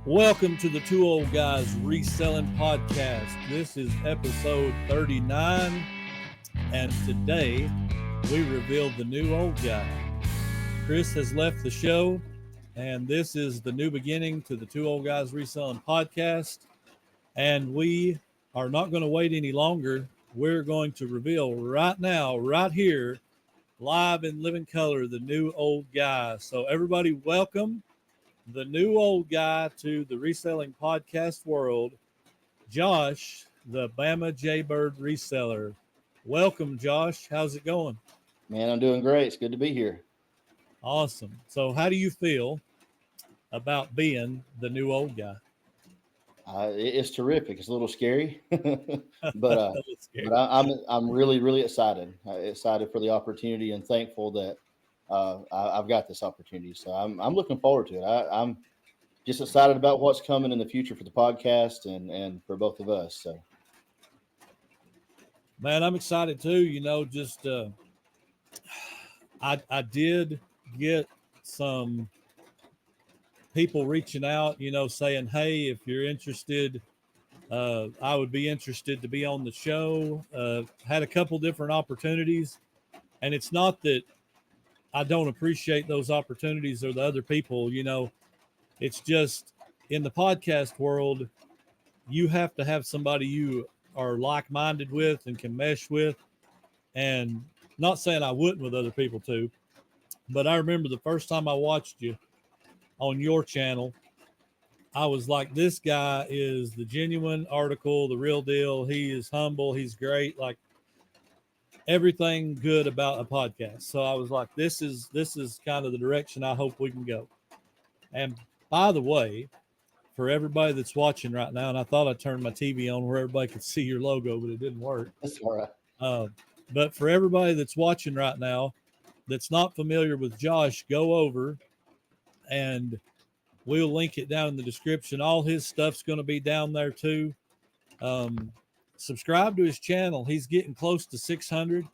Welcome to the Two Old Guys Reselling Podcast. This is episode 39, and today we revealed the new old guy. Chris has left the show, and this is the new beginning to the Two Old Guys Reselling Podcast. And we are not going to wait any longer. We're going to reveal right now, right here, live in living color, the new old guy. So everybody, welcome the new old guy to the reselling podcast world, Josh, the Bama Jaybird reseller. Welcome, Josh. How's it going? Man, I'm doing great. It's good to be here. Awesome. So how do you feel about being the new old guy? It's terrific. It's a little scary, but I'm really excited. Excited for the opportunity and thankful that I've got this opportunity. So I'm looking forward to it. I'm just excited about what's coming in the future for the podcast and for both of us. So, man, I'm excited too. You know, just I did get some people reaching out, you know, saying, hey, if you're interested, I would be interested to be on the show. Had a couple different opportunities, and it's not that I don't appreciate those opportunities or the other people, you know, it's just in the podcast world, you have to have somebody you are like-minded with and can mesh with. And not saying I wouldn't with other people too, but I remember the first time I watched you on your channel, I was like, this guy is the genuine article, the real deal. He is humble. He's great. Like, everything good about a podcast. So I was like, this is kind of the direction I hope we can go. And by the way, for everybody that's watching right now, and I thought I turned my TV on where everybody could see your logo, but it didn't work. That's all right. But for everybody that's watching right now that's not familiar with Josh, go over and we'll link it down in the description. All his stuff's going to be down there too. Subscribe to his channel. He's getting close to 600.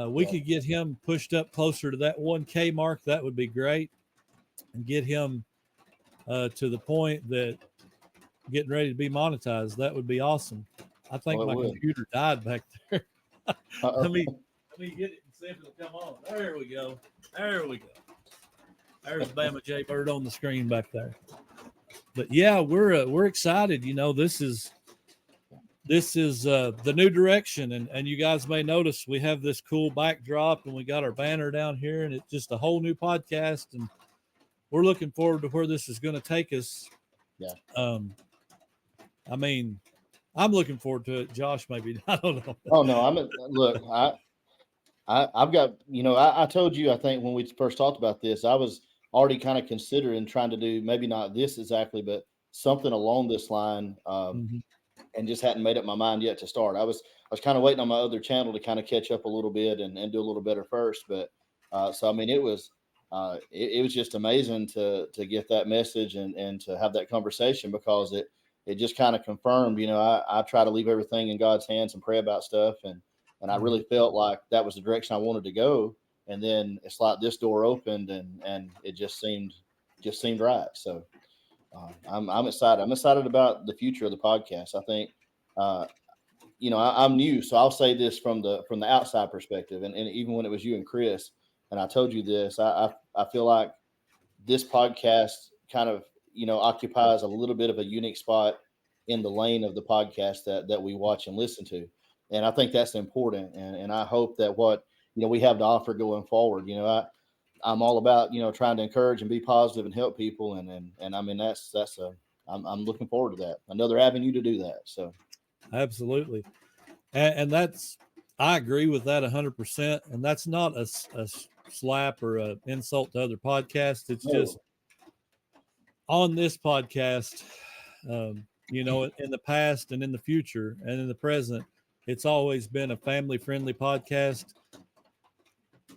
We could get him pushed up closer to that 1K mark. That would be great. And get him to the point that getting ready to be monetized. That would be awesome. I think my computer died back there. Let me get it and see if it'll come on. There we go. There's Bama Jaybird on the screen back there. But yeah, we're excited. You know, this is the new direction, and you guys may notice we have this cool backdrop and we got our banner down here, and it's just a whole new podcast, and we're looking forward to where this is going to take us. Yeah. I mean, I'm looking forward to it. Josh, maybe. I don't know. Oh no, look, I've got, you know, I told you, I think when we first talked about this, I was already kind of considering trying to do maybe not this exactly, but something along this line. And just hadn't made up my mind yet to start. I was kind of waiting on my other channel to kind of catch up a little bit and do a little better first. But so I mean, it was just amazing to get that message and to have that conversation, because it just kind of confirmed, you know, I try to leave everything in God's hands and pray about stuff, and I really felt like that was the direction I wanted to go. And then it's like this door opened and it just seemed right. So I'm excited. I'm excited about the future of the podcast. I think, you know, I'm new, so I'll say this from the outside perspective. And even when it was you and Chris, and I told you this, I feel like this podcast kind of, you know, occupies a little bit of a unique spot in the lane of the podcast that we watch and listen to. And I think that's important. And I hope that what, you know, we have to offer going forward, you know, I'm all about, you know, trying to encourage and be positive and help people. And I mean, I'm looking forward to that. Another avenue to do that. So. Absolutely. And that's, I agree with that 100%. And that's not a slap or an insult to other podcasts. It's just on this podcast, you know, in the past and in the future and in the present, it's always been a family friendly podcast.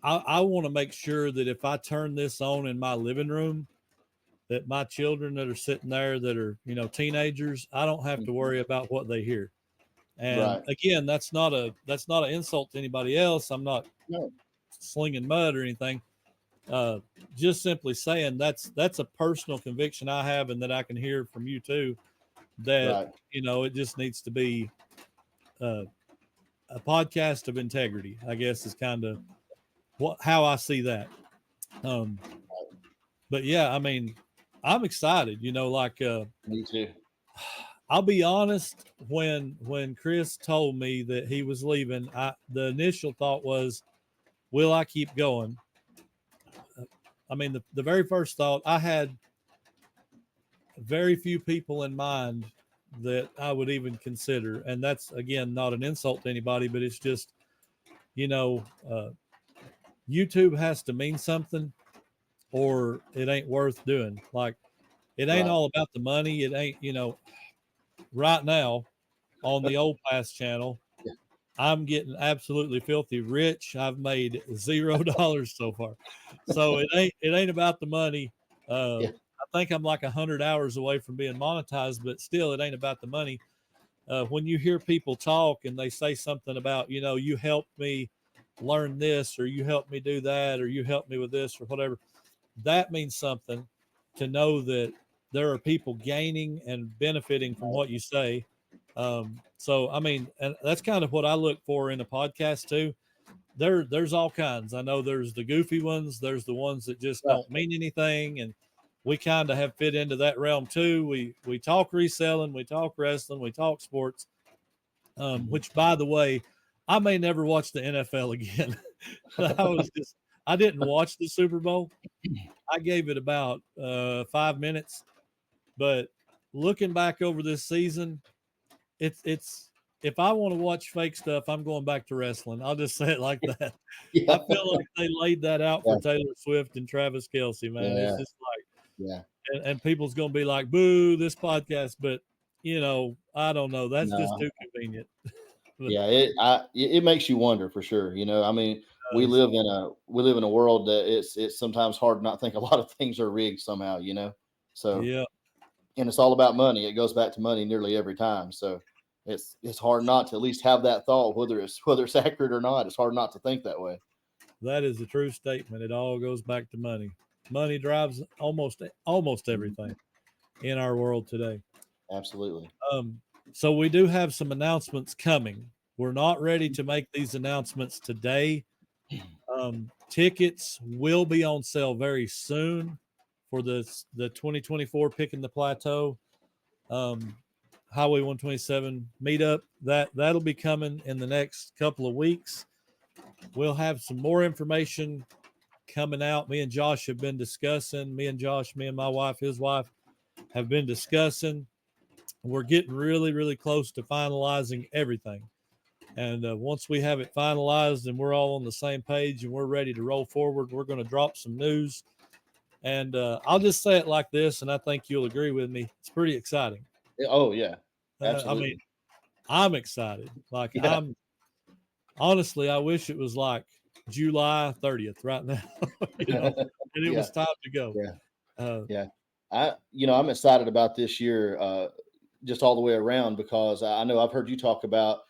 I want to make sure that if I turn this on in my living room, that my children that are sitting there that are, you know, teenagers, I don't have to worry about what they hear. And again, that's not an insult to anybody else. I'm not slinging mud or anything. just simply saying that's a personal conviction I have, and that I can hear from you too, that, Right. it just needs to be uh, a podcast of integrity, I guess, is kind of how I see that. Um, but yeah, I mean, I'm excited, Me too. I'll be honest, when Chris told me that he was leaving, the initial thought was, will I keep going? I mean, the very first thought, I had very few people in mind that I would even consider. And that's, again, not an insult to anybody, but it's just, you know, uh, YouTube has to mean something or it ain't worth doing. Like, it ain't Right. all about the money. It ain't, right now on the Old Pass channel, Yeah. I'm getting absolutely filthy rich. I've made $0 so far. So it ain't about the money. Yeah. I think I'm like 100 hours away from being monetized, but still it ain't about the money. When you hear people talk and they say something about, you helped me learn this, or you helped me do that, or you helped me with this, or whatever, that means something, to know that there are people gaining and benefiting from what you say. So, I mean, and that's kind of what I look for in a podcast too. There's all kinds. I know there's the goofy ones. There's the ones that just Right. don't mean anything. And we kind of have fit into that realm too. We talk reselling, we talk wrestling, we talk sports, which, by the way, I may never watch the NFL again. I didn't watch the Super Bowl. I gave it about 5 minutes, but looking back over this season, it's if I want to watch fake stuff, I'm going back to wrestling. I'll just say it like that. I Yeah. feel like they laid that out for Yeah. Taylor Swift and Travis Kelce, man. It's Yeah. just like, Yeah. and people's going to be like, boo, this podcast. But, I don't know. That's just No. too convenient. But Yeah. It makes you wonder for sure. I mean, it does. we live in a world that it's sometimes hard to not think a lot of things are rigged somehow. So, Yeah, and it's all about money. It goes back to money nearly every time. So it's hard not to at least have that thought, whether it's accurate or not. It's hard not to think that way. that is a true statement. It all goes back to money. Money drives almost Mhm. everything in our world today. Absolutely. Um, so we do have some announcements coming. We're not ready to make these announcements today. Tickets will be on sale very soon for the 2024 Picking the Plateau um, Highway 127 meetup. That'll be coming in the next couple of weeks. We'll have some more information coming out. Me and Josh have been discussing. Me and my wife, his wife, have been discussing. We're getting really, really close to finalizing everything. And once we have it finalized and we're all on the same page and we're ready to roll forward, we're going to drop some news. And I'll just say it like this, and I think you'll agree with me. It's pretty exciting. Oh yeah. I mean, Absolutely. I'm excited. Like, Yeah. honestly, I wish it was like July 30th right now, and it Yeah. was time to go. Yeah. Uh, Yeah. I'm excited about this year, just all the way around, because I know I've heard you talk about,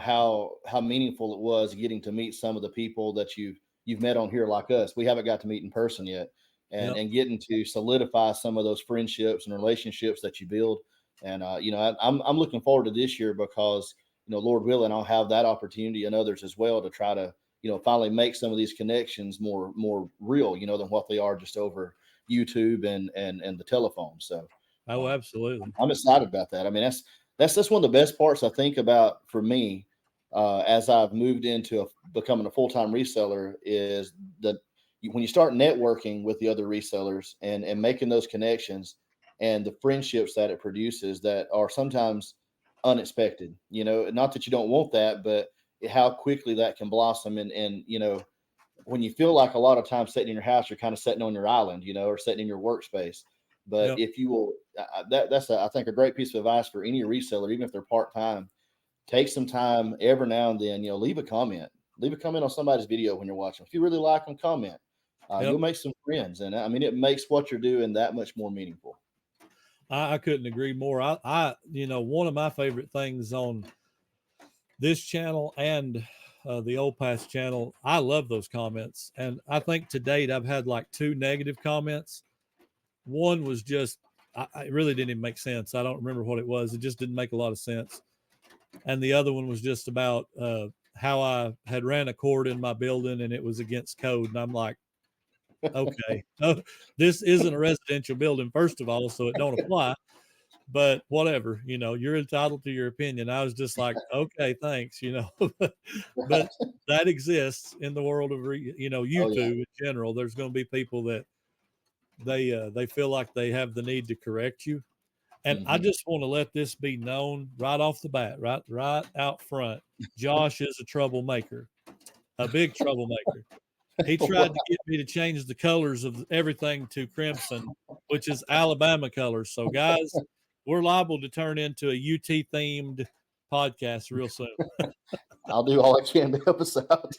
how meaningful it was getting to meet some of the people that you've met on here like us. We haven't got to meet in person yet, and yep. and getting to solidify some of those friendships and relationships that you build. And I'm looking forward to this year because Lord willing, I'll have that opportunity and others as well to try to finally make some of these connections more real, than what they are just over YouTube and the telephone. So Oh, absolutely. I'm excited about that. I mean, that's one of the best parts I think about for me, as I've moved into becoming a full time reseller, is that when you start networking with the other resellers and making those connections and the friendships that it produces that are sometimes unexpected. Not that you don't want that, but how quickly that can blossom and when you feel like a lot of times sitting in your house, you're kind of sitting on your island, or sitting in your workspace. But Yep. if you will, that's I think a great piece of advice for any reseller, even if they're part time. Take some time every now and then, leave a comment. Leave a comment on somebody's video when you're watching. If you really like them, comment. You'll Yep. make some friends, and I mean, it makes what you're doing that much more meaningful. I couldn't agree more. One of my favorite things on this channel and the Old Past channel. I love those comments. And I think to date, I've had like 2 negative comments. One was just, it really didn't even make sense. I don't remember what it was. It just didn't make a lot of sense. And the other one was just about how I had ran a cord in my building and it was against code. And I'm like, okay, this isn't a residential building, first of all, so it don't apply. But whatever, you're entitled to your opinion. I was just like, okay, thanks, but that exists in the world of, YouTube in general. There's going to be people that they feel like they have the need to correct you. And I just want to let this be known right off the bat, right out front. Josh is a troublemaker, a big troublemaker. He tried to get me to change the colors of everything to crimson, which is Alabama colors. So, guys, we're liable to turn into a UT themed podcast real soon. I'll do all I can to help us out.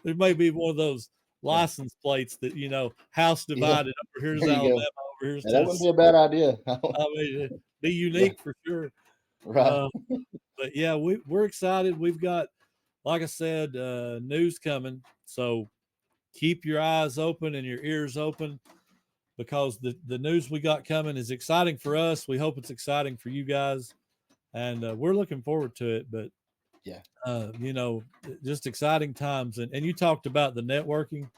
There may be one of those license plates that, house divided. Over here's Alabama, over here's Tennessee. That wouldn't be a bad idea. I mean, it'd be unique for sure. Right. But yeah, we're excited. We've got, like I said, news coming. So keep your eyes open and your ears open, because the news we got coming is exciting for us. We hope it's exciting for you guys, and we're looking forward to it. But yeah, just exciting times. And you talked about the networking.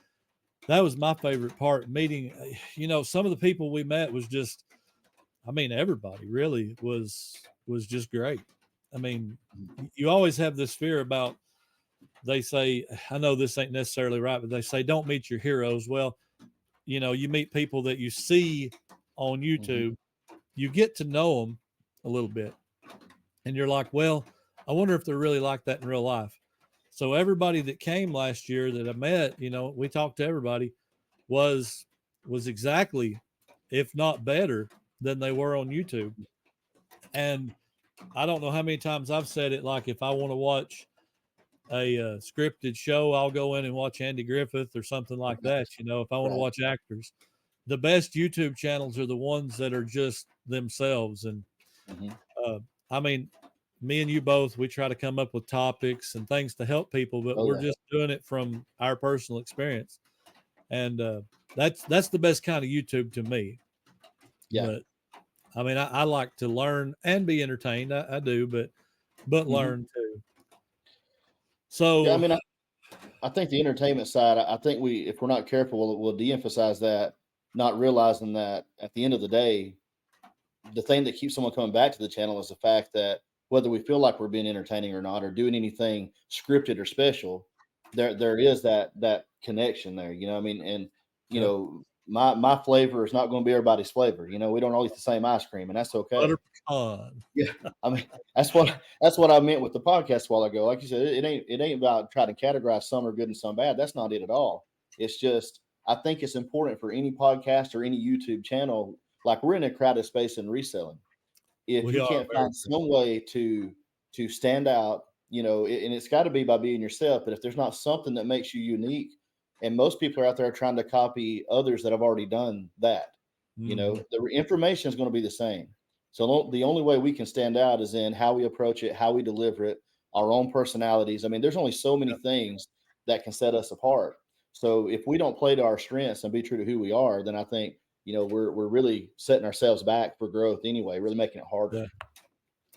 That was my favorite part. Meeting, some of the people we met was just, everybody really was just great. You always have this fear about, they say, I know this ain't necessarily right, but they say, don't meet your heroes. Well, you meet people that you see on YouTube, you get to know them a little bit, and you're like, well, I wonder if they're really like that in real life. So everybody that came last year that I met, we talked to everybody, was exactly, if not better than they were on YouTube. And I don't know how many times I've said it, like if I want to watch a scripted show, I'll go in and watch Andy Griffith or something like that. If I want to watch actors, the best YouTube channels are the ones that are just themselves. And me and you both, we try to come up with topics and things to help people, but we're just doing it from our personal experience. And that's the best kind of YouTube to me. Yeah. But I like to learn and be entertained. I do, but learn too. So yeah, I think the entertainment side, I think if we're not careful, we'll de-emphasize that, not realizing that at the end of the day, the thing that keeps someone coming back to the channel is the fact that whether we feel like we're being entertaining or not, or doing anything scripted or special, there is that connection there, and my flavor is not going to be everybody's flavor. We don't all eat the same ice cream, and that's okay. Butter pecan. Yeah, that's what I meant with the podcast a while ago. Like you said, it ain't about trying to categorize some are good and some bad. That's not it at all. It's just, I think it's important for any podcast or any YouTube channel. Like, we're in a crowded space in reselling. If you can't find some way to stand out, and it's got to be by being yourself. But if there's not something that makes you unique, and most people are out there trying to copy others that have already done that, the information is going to be the same. So the only way we can stand out is in how we approach it, how we deliver it, our own personalities. There's only so many things that can set us apart. So if we don't play to our strengths and be true to who we are, then I think, we're really setting ourselves back for growth anyway, really making it harder. Yeah.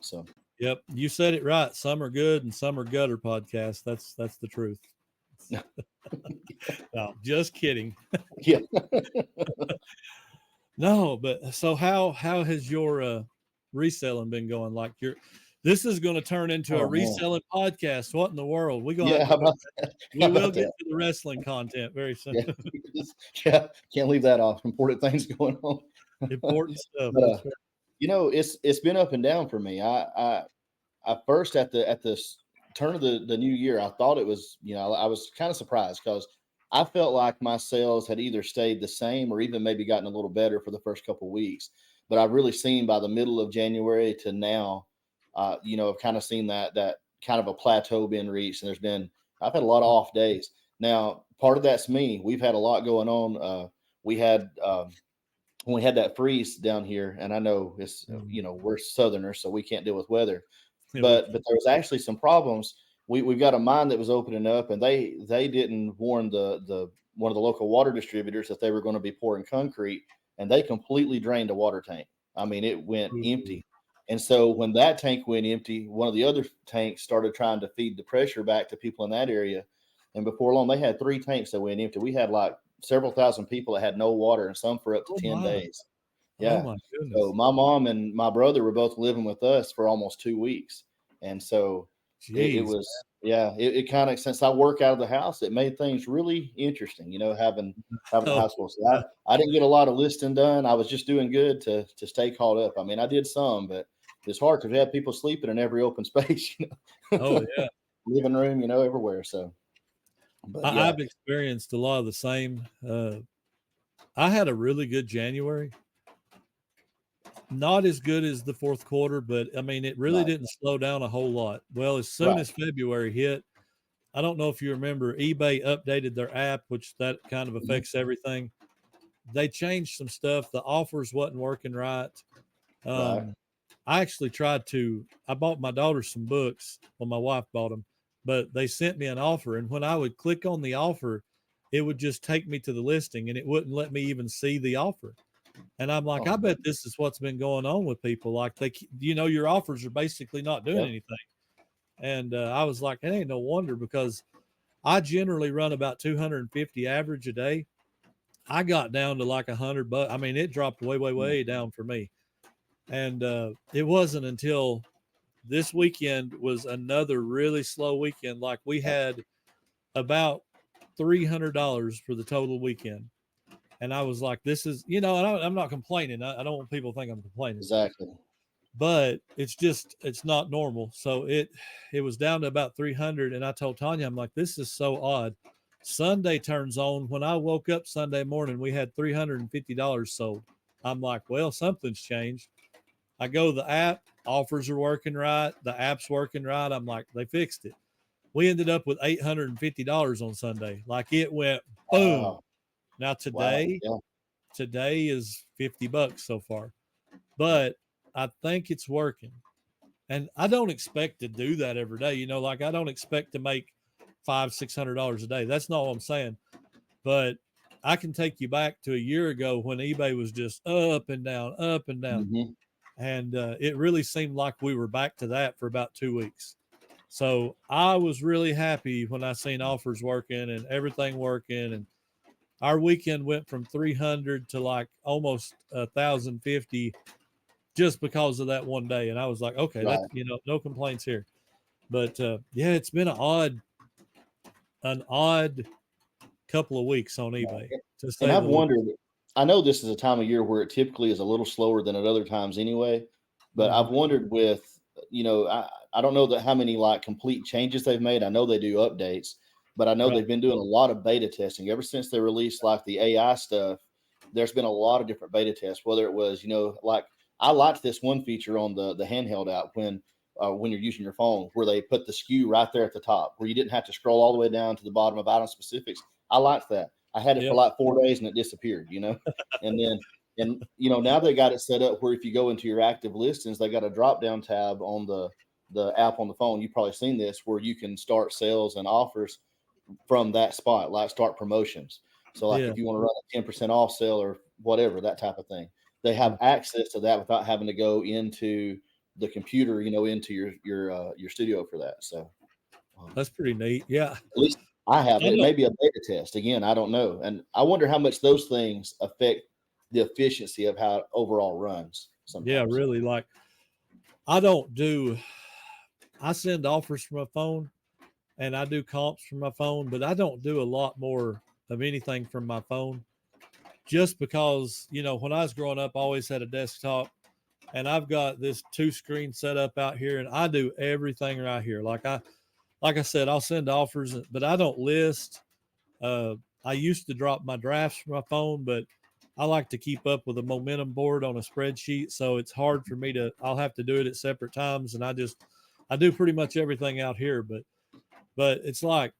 So, yep. You said it right. Some are good and some are gutter podcasts. That's the truth. No, just kidding. Yeah. No, but so how has your reselling been going? Like, this is going to turn into a reselling podcast. What in the world? We will get to the wrestling content very soon. Yeah, can't leave that off. Important things going on. Important stuff. But, it's been up and down for me. I first at the turn of the new year, I thought it was, I was kind of surprised because I felt like my sales had either stayed the same or even maybe gotten a little better for the first couple of weeks. But I've really seen by the middle of January to now, I've kind of seen that kind of a plateau being reached. And I've had a lot of off days. Now, part of that's me. We've had a lot going on. We had, when we had that freeze down here, and I know it's, we're Southerners, so we can't deal with weather. But there was actually some problems we've got a mine that was opening up, and they didn't warn the one of the local water distributors that they were going to be pouring concrete, and they completely drained a water tank. I mean, it went empty. And so when that tank went empty, one of the other tanks started trying to feed the pressure back to people in that area. And before long, they had 3 tanks that went empty. We had like several thousand people that had no water, and some for up to 10 days. Yeah. Oh my goodness. So my mom and my brother were both living with us for almost 2 weeks. And so it was, it kind of, since I work out of the house, it made things really interesting, having a household. So I didn't get a lot of listing done. I was just doing good to stay caught up. I mean, I did some, but it's hard because we have people sleeping in every open space, Oh yeah. Living room, everywhere. So but, I've experienced a lot of the same. I had a really good January. Not as good as the fourth quarter, but I mean, it really didn't slow down a whole lot. Well, as soon as February hit, I don't know if you remember, eBay updated their app, which that kind of affects everything. They changed some stuff. The offers wasn't working right. I actually I bought my daughter some books. Well, my wife bought them, but they sent me an offer. And when I would click on the offer, it would just take me to the listing and it wouldn't let me even see the offer. And I'm like, I bet this is what's been going on with people. Like your offers are basically not doing anything. And I was like, it ain't no wonder, because I generally run about 250 average a day. I got down to like $100. I mean, it dropped way down for me. And it wasn't until this weekend was another really slow weekend. Like we had about $300 for the total weekend. And I was like, this is, and I'm not complaining. I don't want people to think I'm complaining. Exactly. But it's not normal. So it was down to about 300. And I told Tanya, I'm like, this is so odd. Sunday turns on. When I woke up Sunday morning, we had $350 sold. I'm like, well, something's changed. I go to the app, offers are working right. The app's working right. I'm like, they fixed it. We ended up with $850 on Sunday. Like it went boom. Wow. Now today is $50 so far, but I think it's working. And I don't expect to do that every day. Like I don't expect to make $500-600 a day. That's not what I'm saying. But I can take you back to a year ago when eBay was just up and down. Mm-hmm. And it really seemed like we were back to that for about 2 weeks. So I was really happy when I seen offers working and everything working. And our weekend went from 300 to like almost 1,050 just because of that one day. And I was like, okay, that's, no complaints here. But it's been an odd couple of weeks on eBay. And I've wondered, I know this is a time of year where it typically is a little slower than at other times anyway, but I've wondered with, I don't know how many like complete changes they've made. I know they do updates, but I know they've been doing a lot of beta testing ever since they released like the AI stuff. There's been a lot of different beta tests, whether it was, like I liked this one feature on the handheld app when you're using your phone, where they put the SKU right there at the top, where you didn't have to scroll all the way down to the bottom of item specifics. I liked that. I had it for like 4 days and it disappeared, and now they got it set up where if you go into your active listings, they got a drop down tab on the app on the phone. You've probably seen this, where you can start sales and offers from that spot, like start promotions. So like if you want to run a 10% off sale or whatever, that type of thing, they have access to that without having to go into the computer, into your studio for that. So that's pretty neat. Yeah. At least I have it. It may be a beta test. Again, I don't know. And I wonder how much those things affect the efficiency of how it overall runs sometimes. Yeah, really. Like I send offers from my phone and I do comps from my phone, but I don't do a lot more of anything from my phone, just because, when I was growing up, I always had a desktop, and I've got this 2-screen setup out here, and I do everything right here. Like I said, I'll send offers, but I don't list. I used to drop my drafts from my phone, but I like to keep up with a momentum board on a spreadsheet. So it's hard for me I'll have to do it at separate times. And I do pretty much everything out here, but it's like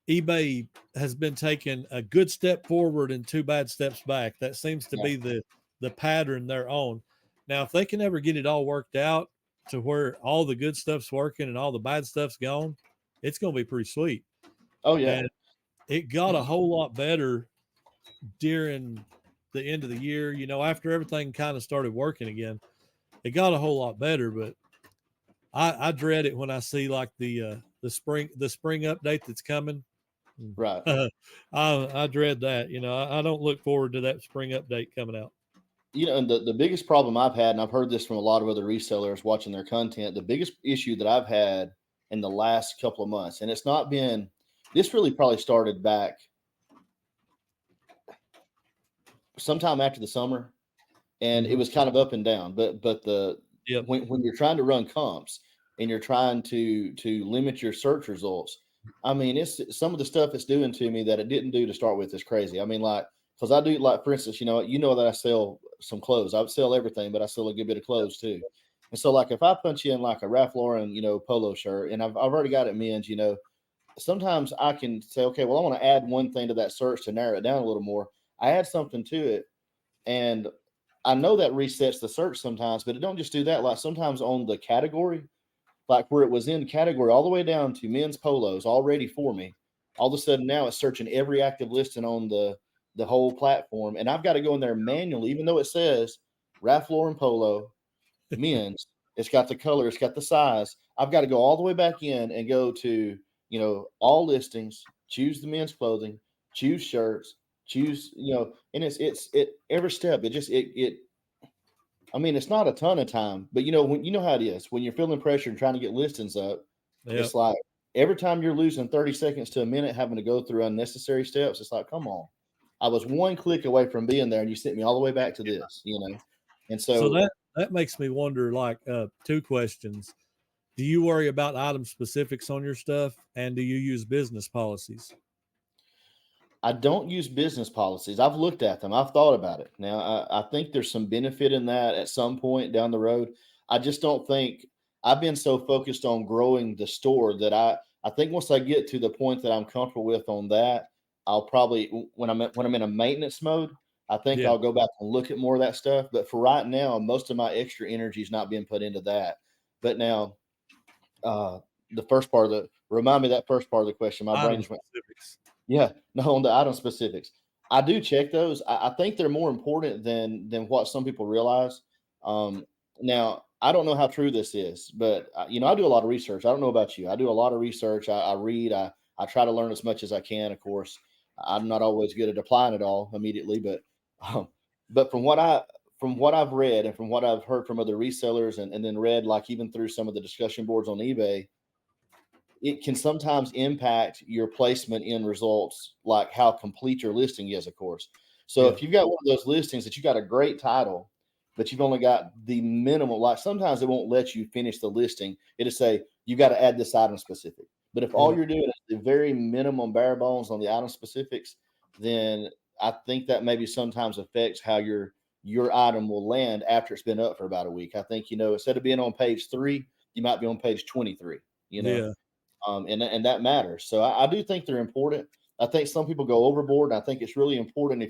eBay has been taking a good step forward and 2 bad steps back. That seems to be the pattern they're on. Now, if they can ever get it all worked out to where all the good stuff's working and all the bad stuff's gone, it's going to be pretty sweet. Oh yeah. And it got a whole lot better during the end of the year, after everything kind of started working again. It got a whole lot better, but I dread it when I see like the spring update that's coming. Right. I dread that. I don't look forward to that spring update coming out. And the biggest problem I've had, and I've heard this from a lot of other resellers watching their content, the biggest issue that I've had in the last couple of months, and it's not been, this really probably started back sometime after the summer, and it was kind of up and down. But when you're trying to run comps and you're trying to limit your search results, I mean, it's some of the stuff it's doing to me that it didn't do to start with is crazy. I mean, like, because I do, like, for instance, that I sell some clothes. I would sell everything, but I sell a good bit of clothes too. And so, like, if I punch in like a Ralph Lauren, polo shirt, and I've already got it men's, sometimes I can say, okay, well, I want to add one thing to that search to narrow it down a little more. I add something to it, and I know that resets the search sometimes, but it don't just do that. Like sometimes on the category, like where it was in category all the way down to men's polos already for me, all of a sudden now it's searching every active listing on the whole platform. And I've got to go in there manually, even though it says Ralph Lauren polo, men's, it's got the color, it's got the size. I've got to go all the way back in and go to, all listings, choose the men's clothing, choose shirts, choose, and it's every step. I mean, it's not a ton of time, but when how it is when you're feeling pressure and trying to get listings up, it's like every time you're losing 30 seconds to a minute having to go through unnecessary steps, it's like, come on. I was one click away from being there and you sent me all the way back to this, And so that makes me wonder, like, two questions. Do you worry about item specifics on your stuff, and do you use business policies? I don't use business policies. I've looked at them. I've thought about it. Now, I think there's some benefit in that at some point down the road. I just don't think I've been so focused on growing the store that I think once I get to the point that I'm comfortable with on that, I'll probably, when I'm in a maintenance mode, I think I'll go back and look at more of that stuff. But for right now, most of my extra energy is not being put into that. But now, the first part of remind me that first part of the question. My brain just went. Specifics. Yeah, no, on the item specifics, I do check those. I think they're more important than what some people realize. Now, I don't know how true this is, but I do a lot of research. I don't know about you. I do a lot of research. I read. I try to learn as much as I can. Of course, I'm not always good at applying it all immediately, but from what I've read and from what I've heard from other resellers and then read, like even through some of the discussion boards on eBay, it can sometimes impact your placement in results, like how complete your listing is, of course. So if you've got one of those listings that you got a great title, but you've only got the minimal, like sometimes it won't let you finish the listing. It'll say, you got to add this item specific. But if all you're doing is the very minimum bare bones on the item specifics, then I think that maybe sometimes affects how your item will land after it's been up for about a week. I think, instead of being on page 3, you might be on page 23, and that matters. So I do think they're important. I think some people go overboard. And I think it's really important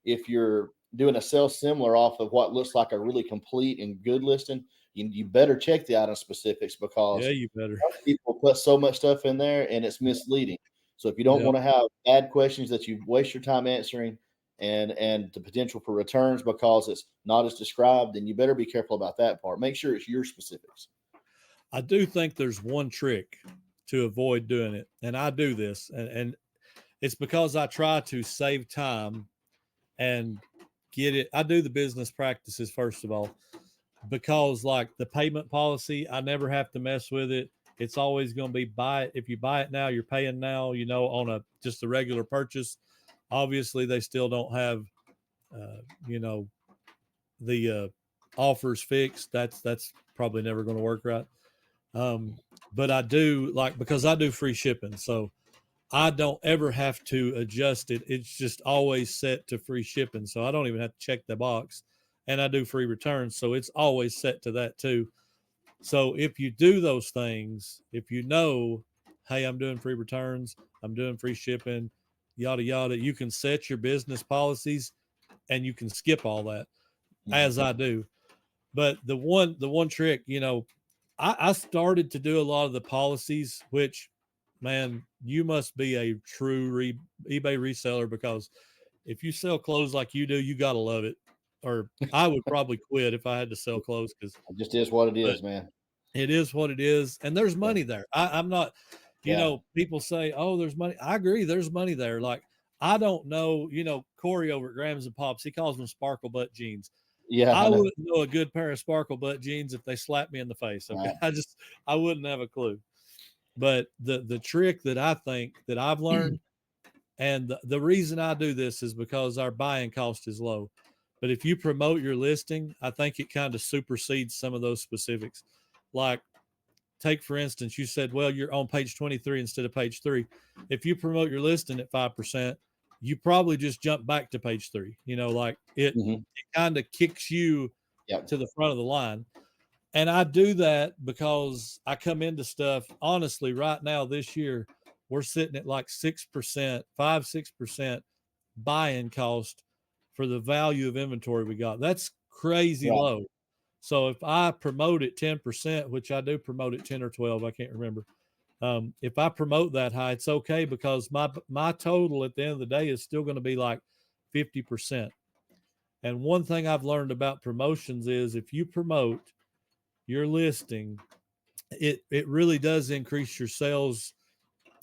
if you're doing a sell similar off of what looks like a really complete and good listing, you better check the item specifics, because you better. People put so much stuff in there and it's misleading. So if you don't want to have bad questions that you waste your time answering and the potential for returns because it's not as described, then you better be careful about that part. Make sure it's your specifics. I do think there's one trick to avoid doing it. And I do this, and it's because I try to save time and get it. I do the business practices first of all, because like the payment policy, I never have to mess with it. It's always going to be buy it. If you buy it now, you're paying now, on just a regular purchase. Obviously they still don't have, the offers fixed. That's probably never going to work right. But I do, like, because I do free shipping, so I don't ever have to adjust it. It's just always set to free shipping. So I don't even have to check the box, and I do free returns. So it's always set to that too. So if you do those things, if hey, I'm doing free returns, I'm doing free shipping, yada, yada, you can set your business policies and you can skip all that, as I do. But the one trick, I started to do a lot of the policies, which man, you must be a true eBay reseller, because if you sell clothes like you do, you got to love it. Or I would probably quit if I had to sell clothes, because It just is what it is, man. it is what it is. And there's money there. I'm not, people say, oh, there's money. I agree. There's money there. Like, I don't know, Corey over at Grams and Pops, he calls them sparkle butt jeans. Yeah. I wouldn't know a good pair of sparkle butt jeans if they slapped me in the face. Okay. Right. I wouldn't have a clue. But the trick that I think that I've learned, and the reason I do this is because our buying cost is low. But if you promote your listing, I think it kind of supersedes some of those specifics. Like, take, for instance, you said, well, you're on page 23 instead of page 3. If you promote your listing at 5%, you probably just jump back to page 3. Like it kind of kicks you to the front of the line. And I do that because I come into stuff, honestly, right now this year, we're sitting at like 6%, 6% buy-in cost for the value of inventory we got. That's crazy low. So if I promote it 10%, which I do promote it 10 or 12, I can't remember. If I promote that high, it's okay, because my total at the end of the day is still going to be like 50%. And one thing I've learned about promotions is if you promote your listing, it really does increase your sales,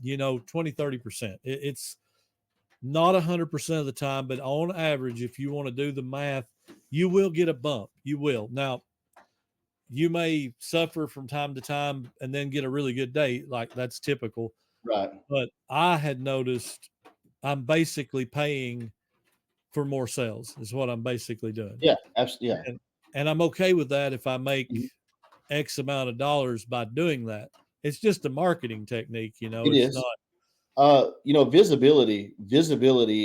20, 30%. It's not 100% of the time, but on average, if you want to do the math, you will get a bump. You will. Now, you may suffer from time to time and then get a really good day. Like, that's typical. Right. But I had noticed I'm basically paying for more sales is what I'm basically doing. Yeah, absolutely. Yeah. And I'm okay with that if I make X amount of dollars by doing that. It's just a marketing technique, It it's is. not. Visibility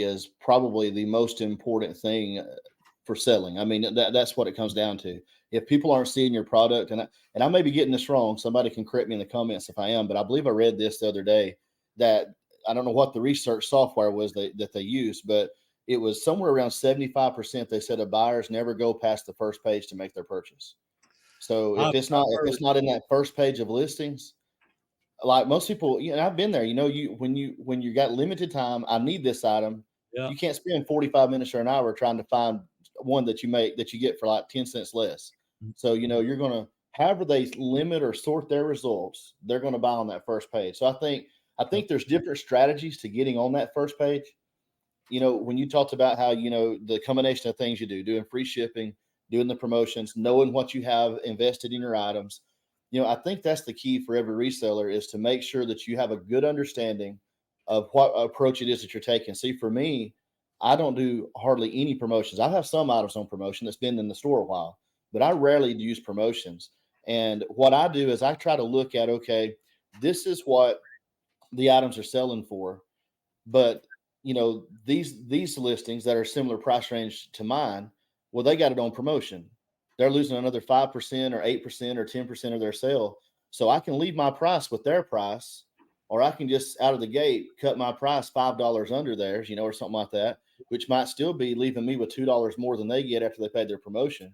is probably the most important thing for selling. I mean, that's what it comes down to. If people aren't seeing your product, and I may be getting this wrong, somebody can correct me in the comments if I am, but I believe I read this the other day that I don't know what the research software was that they used, but it was somewhere around 75%. They said of buyers never go past the first page to make their purchase. So if it's not in that first page of listings, like most people, I've been there. When you got limited time, I need this item. Yeah. You can't spend 45 minutes or an hour trying to find one that you get for like 10 cents less. So you're gonna, however they limit or sort their results, they're gonna buy on that first page. So I think there's different strategies to getting on that first page. When you talked about how the combination of things you do, doing free shipping, doing the promotions, knowing what you have invested in your items. I think that's the key for every reseller, is to make sure that you have a good understanding of what approach it is that you're taking. See, for me, I don't do hardly any promotions. I have some items on promotion that's been in the store a while, but I rarely use promotions. And what I do is I try to look at, okay, this is what the items are selling for, but these listings that are similar price range to mine, well, they got it on promotion. They're losing another 5% or 8% or 10% of their sale. So I can leave my price with their price, or I can just out of the gate cut my price $5 under theirs, or something like that, which might still be leaving me with $2 more than they get after they paid their promotion.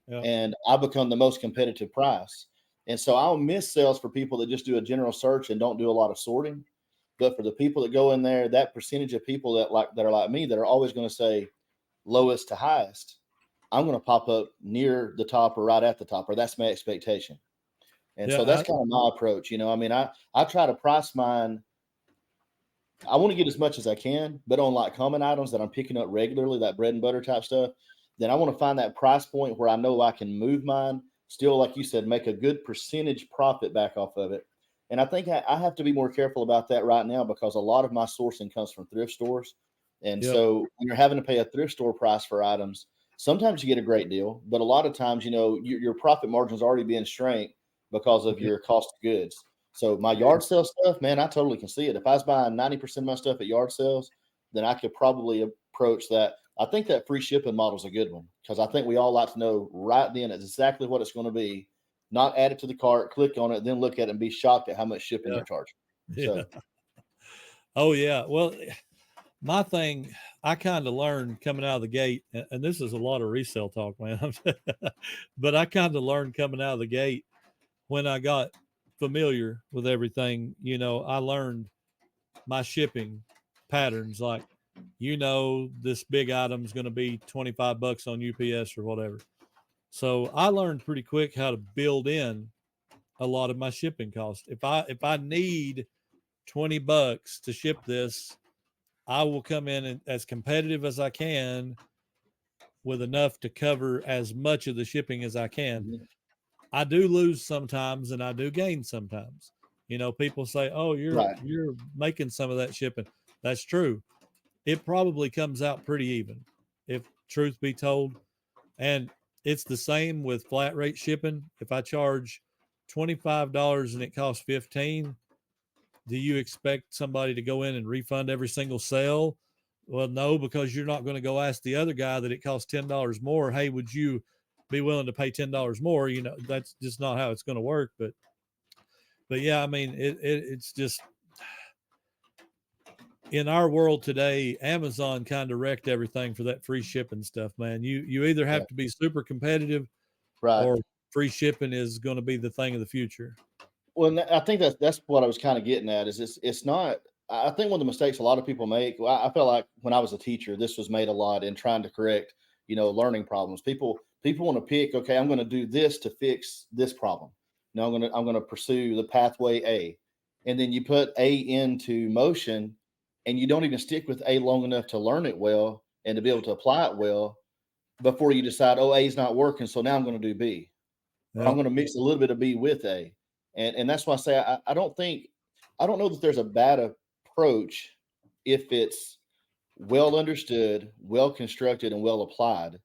Yeah. And I become the most competitive price. And so I'll miss sales for people that just do a general search and don't do a lot of sorting. But for the people that go in there, that percentage of people that are like me, that are always going to say lowest to highest, I'm going to pop up near the top or right at the top, or that's my expectation. And so that's kind of my approach. I try to price mine. I want to get as much as I can, but on like common items that I'm picking up regularly, that bread and butter type stuff, then I want to find that price point where I know I can move mine, still, like you said, make a good percentage profit back off of it. And I think I have to be more careful about that right now, because a lot of my sourcing comes from thrift stores. And so when you're having to pay a thrift store price for items, sometimes you get a great deal, but a lot of times, your profit margin is already being shrank because of your cost of goods. So my yard sale stuff, man, I totally can see it. If I was buying 90% of my stuff at yard sales, then I could probably approach that. I think that free shipping model is a good one, because I think we all like to know right then exactly what it's going to be, not add it to the cart, click on it, then look at it and be shocked at how much shipping they're charging. So. Oh yeah. Well, my thing, I kind of learned coming out of the gate, and this is a lot of resale talk, man, but I kind of learned coming out of the gate when I got familiar with everything, I learned my shipping patterns. Like, this big item's going to be $25 on UPS or whatever. So I learned pretty quick how to build in a lot of my shipping costs. If I need $20 to ship this, I will come in as competitive as I can with enough to cover as much of the shipping as I can. Mhm. I do lose sometimes and I do gain sometimes. People say, "Oh, you're making some of that shipping." That's true. It probably comes out pretty even, if truth be told. And it's the same with flat rate shipping. If I charge $25 and it costs 15, do you expect somebody to go in and refund every single sale? Well, no, because you're not going to go ask the other guy that it costs $10 more. Hey, would you be willing to pay $10 more? That's just not how it's going to work. But yeah, I mean, it's just, in our world today, Amazon kind of wrecked everything for that free shipping stuff, man. You either have to be super competitive, Right. or free shipping is going to be the thing of the future. Well, I think that's what I was kind of getting at. Is it's not. I think one of the mistakes a lot of people make. Well, I felt like when I was a teacher, this was made a lot in trying to correct, learning problems. People want to pick. Okay, I'm going to do this to fix this problem. I'm going to pursue the pathway A, and then you put A into motion, and you don't even stick with A long enough to learn it well and to be able to apply it well before you decide, oh, A is not working, so now I'm going to do B. Or I'm going to mix a little bit of B with A. And that's why I say I don't know that there's a bad approach if it's well understood, well constructed, and well applied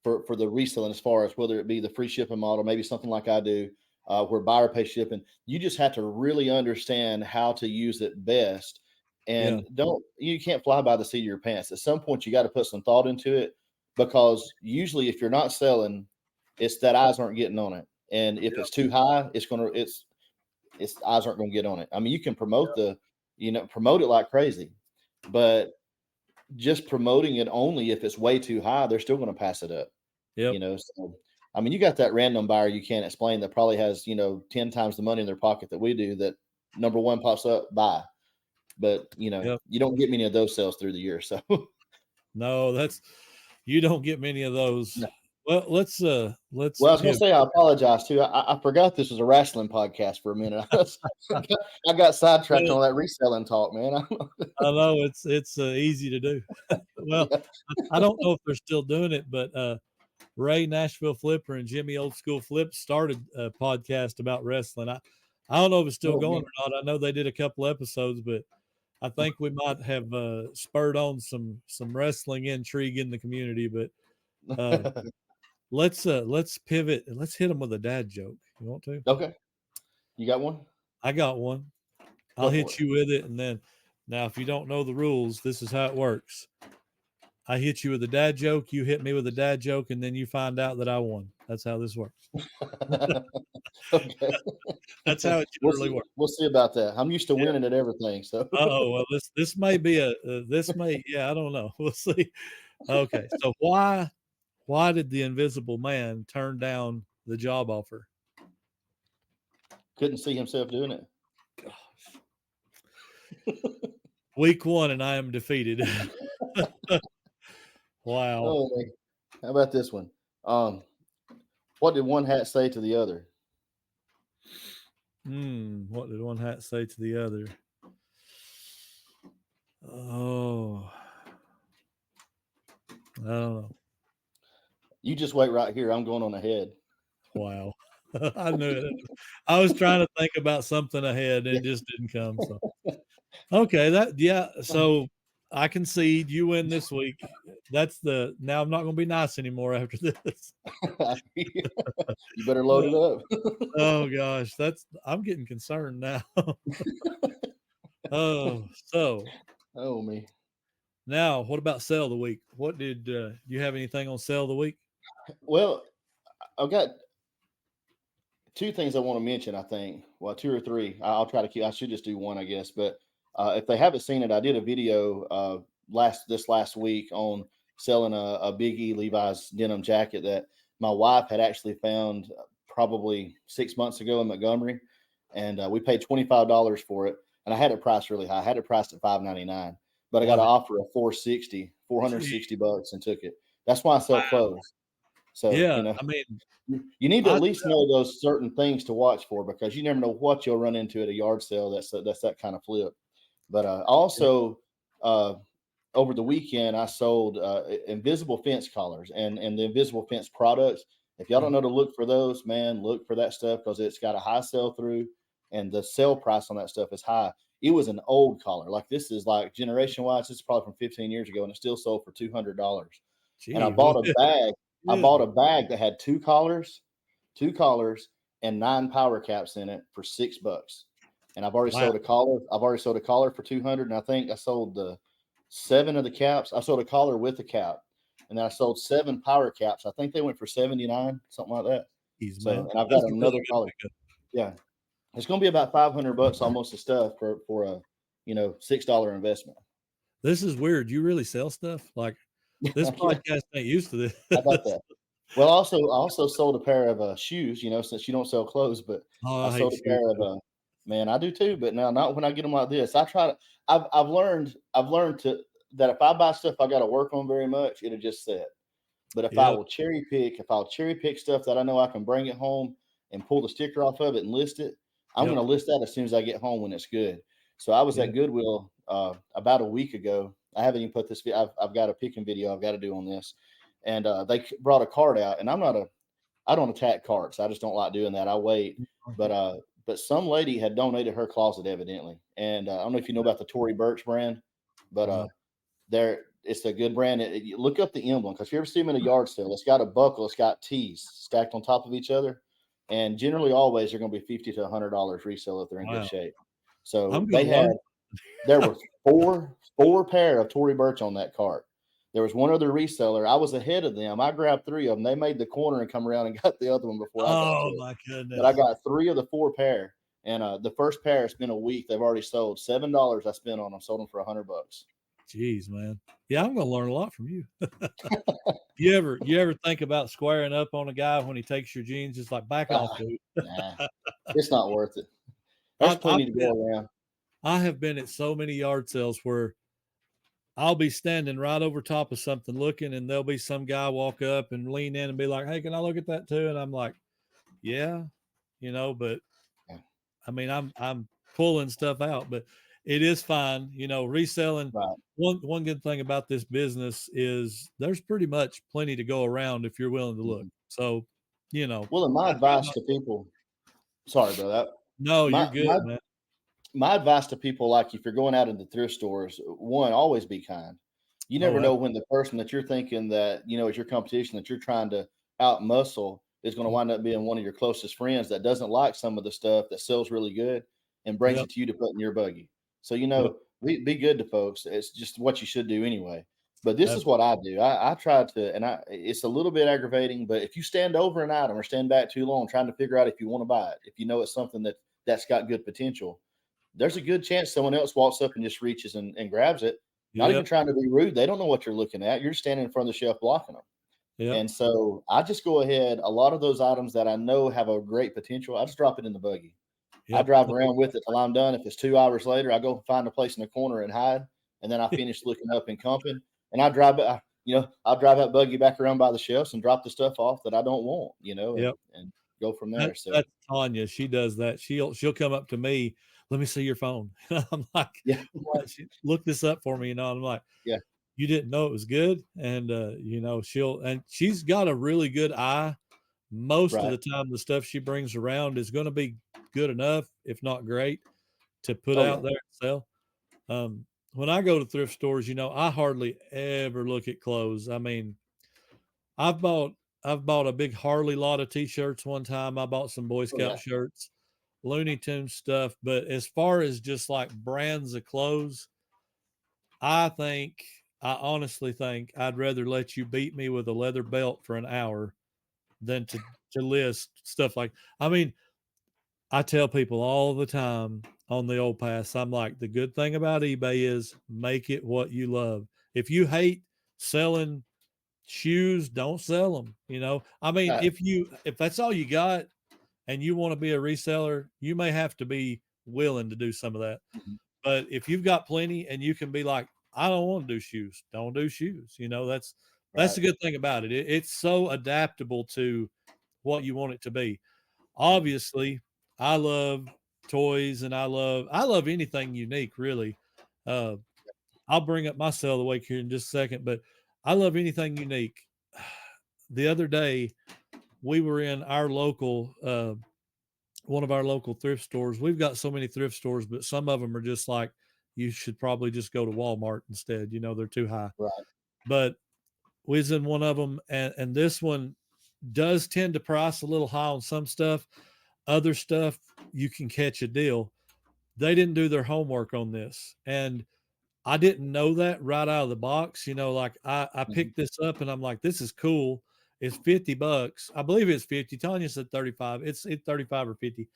for the reselling, as far as whether it be the free shipping model, maybe something like I do, where buyer pays shipping. You just have to really understand how to use it best. And you can't fly by the seat of your pants. At some point, you got to put some thought into it, because usually if you're not selling, it's that eyes aren't getting on it. And if it's too high, it's eyes aren't going to get on it. I mean, you can promote promote it like crazy, but just promoting it only if it's way too high, they're still going to pass it up. So I mean, you got that random buyer you can't explain that probably has 10 times the money in their pocket that we do, that number one pops up, buy. But you don't get many of those sales through the year. So no, you don't get many of those. No. Well, let's Well, I was going to say, I apologize too. I forgot this was a wrestling podcast for a minute. I got sidetracked on that reselling talk, man. I know it's easy to do. Well, I don't know if they're still doing it, but Ray Nashville Flipper and Jimmy Old School Flip started a podcast about wrestling. I don't know if it's still going or not. I know they did a couple episodes, but I think we might have spurred on some wrestling intrigue in the community. But let's pivot and let's hit them with a dad joke. You want to? Okay. You got one? I got one. I'll hit you with it, and then now if you don't know the rules, this is how it works. I hit you with a dad joke, you hit me with a dad joke, and then you find out that I won. That's how this works. Okay. That's how it generally works. We'll see about that. I'm used to winning at everything. So well, this may be I don't know. We'll see. Okay. So why did the Invisible Man turn down the job offer? Couldn't see himself doing it. Week 1 and I am defeated. Wow. Oh, how about this one? What did one hat say to the other? What did one hat say to the other? Oh, I don't know. You just wait right here. I'm going on ahead. Wow. I knew it. I was trying to think about something ahead and it just didn't come. So okay, so I concede you win this week. Now I'm not going to be nice anymore after this. You better load it up. Oh gosh, I'm getting concerned now. Oh me. Now, what about sale of the week? What did you have anything on sale of the week? Well, I've got two things I want to mention. I think, well, two or three. I'll try to keep. I should just do one, I guess. But if they haven't seen it, I did a video this last week on selling a Big E Levi's denim jacket that my wife had actually found probably 6 months ago in Montgomery. and we paid $25 for it. And I had it priced really high. I had it priced at $599, but I got an Wow. offer of $460 and took it. That's why I sell clothes. So, Yeah. you know, I mean, you need to I at least know those certain things to watch for, because you never know what you'll run into at a yard sale. That's that kind of flip. But also, over the weekend, I sold invisible fence collars and the invisible fence products. If y'all don't know to look for those, man, look for that stuff, because it's got a high sell through and the sale price on that stuff is high. It was an old collar. Like, this is like generation wise, this is probably from 15 years ago, and it still sold for $200. And I gee, bought a bag. I yeah. bought a bag that had two collars, and 9 power caps in it for $6. And I've already sold a collar. I've already sold a collar for 200. And I think I sold 7 of the caps. I sold a collar with a cap, and then I sold 7 power caps. I think they went for 79, something like that. Jeez, So, man. and I've That's got a another really good collar. pickup. Yeah, it's going to be about $500 almost of stuff for a $6 investment. This is weird. You really sell stuff? Like, this podcast ain't used to this. How about that? Well, I also sold a pair of shoes, since you don't sell clothes, but Oh, I I hate sold a pair shoes. of man, I do too, but now not when I get them like this. I've learned that if I buy stuff I got to work on very much, it'll just set. But if I'll cherry pick stuff that I know I can bring it home and pull the sticker off of it and list it, I'm going to list that as soon as I get home when it's good. So I was at Goodwill about a week ago. I haven't even put this. I've got a picking video I've got to do on this, and they brought a cart out. And I don't attack carts. I just don't like doing that. I wait. But some lady had donated her closet evidently, and I don't know if you know about the Tory Burch brand, but it's a good brand. You look up the emblem, because if you ever see them in a yard sale, it's got a buckle, it's got T's stacked on top of each other, and generally always they're going to be $50 to $100 resale if they're in good shape. So there were four pair of Tory Burch on that cart. There was one other reseller. I was ahead of them. I grabbed 3 of them. They made the corner and come around and got the other one before I got to it. Oh my goodness! But I got 3 of the 4 pair, and the first pair, it's been a week. They've already sold. $7 I spent on them. Sold them for $100. Jeez, man. Yeah, I'm gonna learn a lot from you. You ever think about squaring up on a guy when he takes your jeans? Just like, back off, dude. Nah, it's not worth it. There's plenty to go around. I have been at so many yard sales where I'll be standing right over top of something looking, and there'll be some guy walk up and lean in and be like, "Hey, can I look at that too?" And I'm like, "Yeah," but I mean, I'm pulling stuff out, but it is fine, reselling. Right. One good thing about this business is there's pretty much plenty to go around if you're willing to look. So, Well, and my advice to people, sorry, bro. No, you're good, man. My advice to people, like, if you're going out into thrift stores, one, always be kind. You never know when the person that you're thinking that, is your competition, that you're trying to out muscle, is going to wind up being one of your closest friends that doesn't like some of the stuff that sells really good and brings it to you to put in your buggy. So, be good to folks. It's just what you should do anyway. But this is what I do. I try to, and it's a little bit aggravating, but if you stand over an item or stand back too long trying to figure out if you want to buy it, if you know it's something that's got good potential, there's a good chance someone else walks up and just reaches and grabs it. Not even trying to be rude. They don't know what you're looking at. You're standing in front of the shelf blocking them. Yep. And so I just go ahead. A lot of those items that I know have a great potential, I just drop it in the buggy. Yep. I drive around with it till I'm done. If it's 2 hours later, I go find a place in the corner and hide. And then I finish looking up and comping. And I'll drive that buggy back around by the shelves and drop the stuff off that I don't want, and go from there. That's Tanya. She does that. She'll come up to me. Let me see your phone. I'm like, look this up for me. I'm like, you didn't know it was good. And, she's got a really good eye. Most of the time, the stuff she brings around is going to be good enough, if not great, to put out there and sell. When I go to thrift stores, I hardly ever look at clothes. I mean, I've bought a big Harley lot of t-shirts one time. I bought some Boy Scout shirts, Looney Tunes stuff. But as far as just like brands of clothes, I honestly think I'd rather let you beat me with a leather belt for an hour than to list stuff like, I mean, I tell people all the time on the Old Pass, I'm like, the good thing about eBay is make it what you love. If you hate selling shoes, don't sell them. I mean, if that's all you got and you want to be a reseller, you may have to be willing to do some of that. Mhm. But if you've got plenty and you can be like, I don't want to do shoes, don't do shoes. That's Right. the good thing about it. It's so adaptable to what you want it to be. Obviously, I love toys and I love anything unique, really. Uh, I'll bring up my sell of the week here in just a second, but I love anything unique. The other day, we were in our local, one of our local thrift stores. We've got so many thrift stores, but some of them are just like, you should probably just go to Walmart instead. They're too high. Right. But we was in one of them, and this one does tend to price a little high on some stuff. Other stuff, you can catch a deal. They didn't do their homework on this. And I didn't know that right out of the box. Like I Mhm. picked this up and I'm like, this is cool. It's $50. I believe it's 50. Tanya said 35. It's 35 or 50.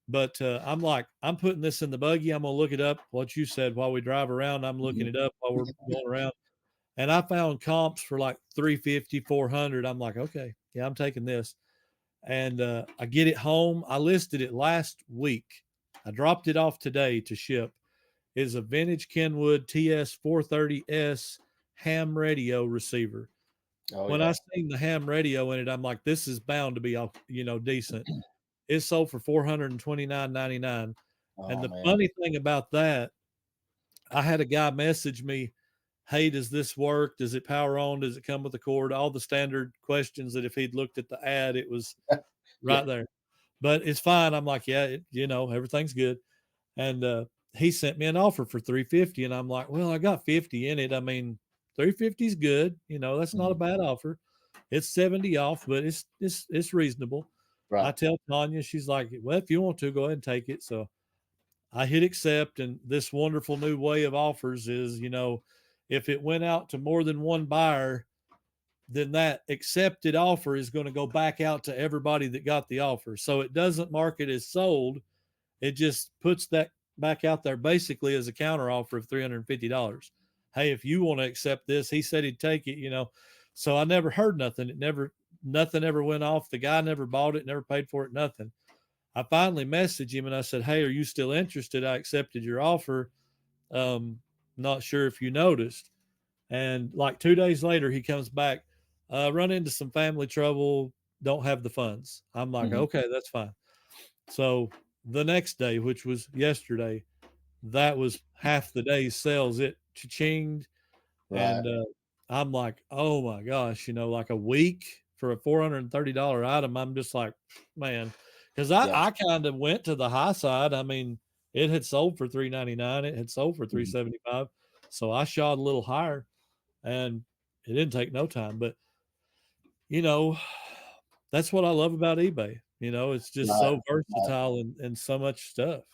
But I'm like, I'm putting this in the buggy. I'm gonna look it up. What you said while we drive around, I'm looking Mhm. it up while we're going around. And I found comps for like 350, 400. I'm like, okay, yeah, I'm taking this. And I get it home. I listed it last week. I dropped it off today to ship. Is a vintage Kenwood TS 430S ham radio receiver. Oh When I yeah. seen the ham radio in it, I'm like, this is bound to be, decent. It sold for $429.99. And Oh the man. funny thing about that, I had a guy message me, hey, does this work? Does it power on? Does it come with a cord? All the standard questions that if he'd looked at the ad, it was Yeah. right there. But it's fine. I'm like, yeah, everything's good. And he sent me an offer for 350, and I'm like, well, I got 50 in it. I mean, 350 is good. That's not a Mhm. bad offer. It's 70 off, but it's reasonable. I Right. tell Tanya, she's like, well, if you want to, go ahead and take it. So I hit accept, and this wonderful new way of offers is, if it went out to more than one buyer, then that accepted offer is going to go back out to everybody that got the offer. So it doesn't mark it as sold. It just puts that back out there basically as a counter offer of $350. Hey, if you want to accept this, he said he'd take it. So I never heard nothing. Nothing ever went off. The guy never bought it, never paid for it, nothing. I finally messaged him and I said, hey, are you still interested? I accepted your offer. Not sure if you noticed. And like 2 days later, he comes back, run into some family trouble, don't have the funds. I'm like, Mhm. okay, that's fine. So the next day, which was yesterday, that was half the day's sales. It cha-chinged. Right. And I'm like, oh my gosh, like a week for a $430 item. I'm just like, man, because I, Yeah. I kind of went to the high side. I mean, it had sold for $399. It had sold for Mhm. $375. So I shot a little higher and it didn't take no time. But, you know, that's what I love about eBay. It's just Right. so Right. versatile and so much stuff.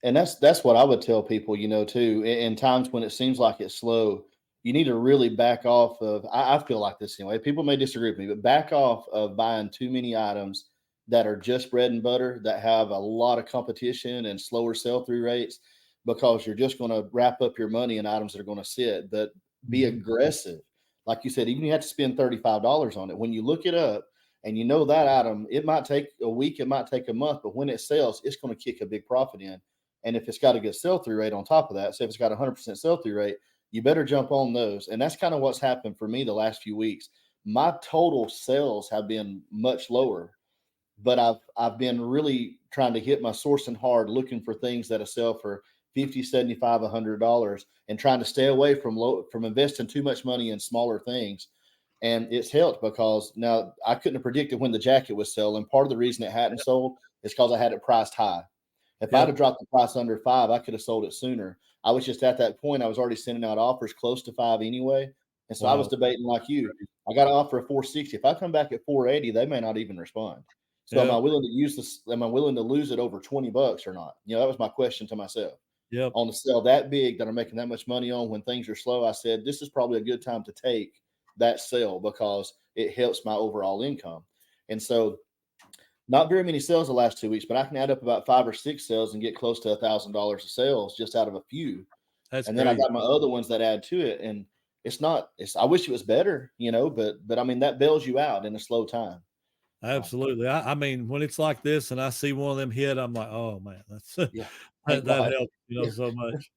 And that's what I would tell people, too. In times when it seems like it's slow, you need to really back off of. I feel like this anyway. People may disagree with me, but back off of buying too many items that are just bread and butter that have a lot of competition and slower sell through rates, because you're just going to wrap up your money in items that are going to sit. But be Mhm. aggressive, like you said. Even you have to spend $35 on it. When you look it up and you know that item, it might take a week, it might take a month, but when it sells, it's going to kick a big profit in. And if it's got a good sell through rate on top of that, say if it's got a 100% sell through rate, you better jump on those. And that's kind of what's happened for me the last few weeks. My total sales have been much lower, but I've been really trying to hit my sourcing hard, looking for things that sell for 50, 75, $100, and trying to stay away from investing too much money in smaller things. And it's helped because now I couldn't have predicted when the jacket was selling. Part of the reason it hadn't sold is because I had it priced high. If I'd Yep. have dropped the price under five, I could have sold it sooner. I was just at that point. I was already sending out offers close to five anyway. And so I was Wow. debating like you. I got an offer of 460. If I come back at 480, they may not even respond. So am I Yep. willing to use this? Am I willing to lose it over $20 or not? That was my question to myself. Yep. On the sale that big that I'm making that much money on when things are slow, I said, this is probably a good time to take that sale because it helps my overall income. And so not very many sales the last 2 weeks, but I can add up about 5 or 6 sales and get close to $1,000 of sales just out of a few. That's And then I crazy. got my other ones that add to it. And it's not, I wish it was better, but I mean, that bails you out in a slow time. Absolutely. I mean, when it's like this and I see one of them hit, I'm like, oh man, that's Yeah. that helps, so much.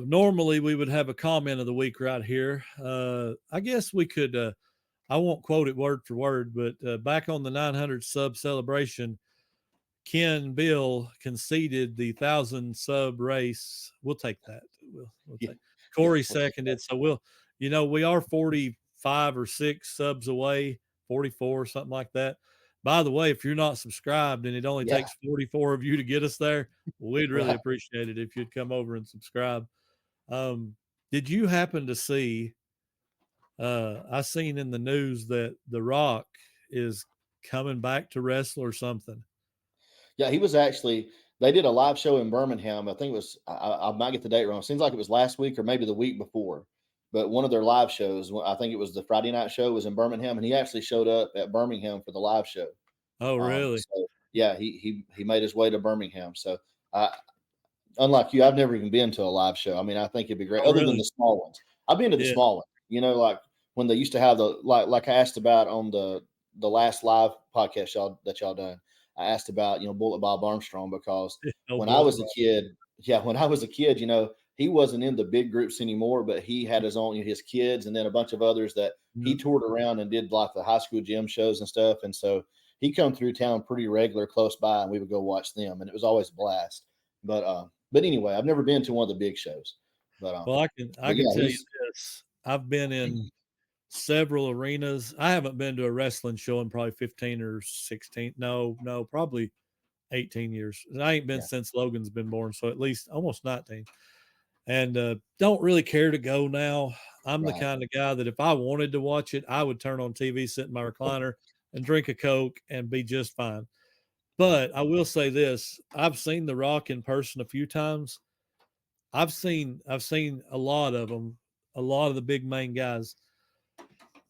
Normally we would have a comment of the week right here. I guess we could, I won't quote it word for word, but back on the 900 sub celebration, Ken Bill conceded the 1,000 sub race. We'll take that. We'll take. Corey seconded. So we are 45 or 6 subs away, 44, something like that. By the way, if you're not subscribed and it only takes 44 of you to get us there, we'd really appreciate it if you'd come over and subscribe. Did you happen to see, I seen in the news that The Rock is coming back to wrestle or something? Yeah, he was actually. They did a live show in Birmingham. I think it was. I might get the date wrong. It seems like it was last week or maybe the week before. But one of their live shows, I think it was the Friday night show, was in Birmingham, and he actually showed up at Birmingham for the live show. Oh, really? So yeah, he made his way to Birmingham. So unlike you, I've never even been to a live show. I mean, I think it'd be great. Oh, Other really? than the small ones, I've been to the small ones. Like when they used to have the like I asked about on the last live podcast y'all done. I asked about Bullet Bob Armstrong because when I was a kid, he wasn't in the big groups anymore, but he had his own his kids and then a bunch of others that he toured around and did like the high school gym shows and stuff. And so he come through town pretty regular close by, and we would go watch them, and it was always a blast. But anyway, I've never been to one of the big shows. But well, I can tell you this. I've been in several arenas. I haven't been to a wrestling show in probably 15 or 16. No, probably 18 years. And I ain't been since Logan's been born, so at least almost 19. And don't really care to go now. I'm the kind of guy that if I wanted to watch it, I would turn on TV, sit in my recliner, and drink a Coke and be just fine. But I will say this: I've seen The Rock in person a few times. I've seen a lot of them, a lot of the big main guys.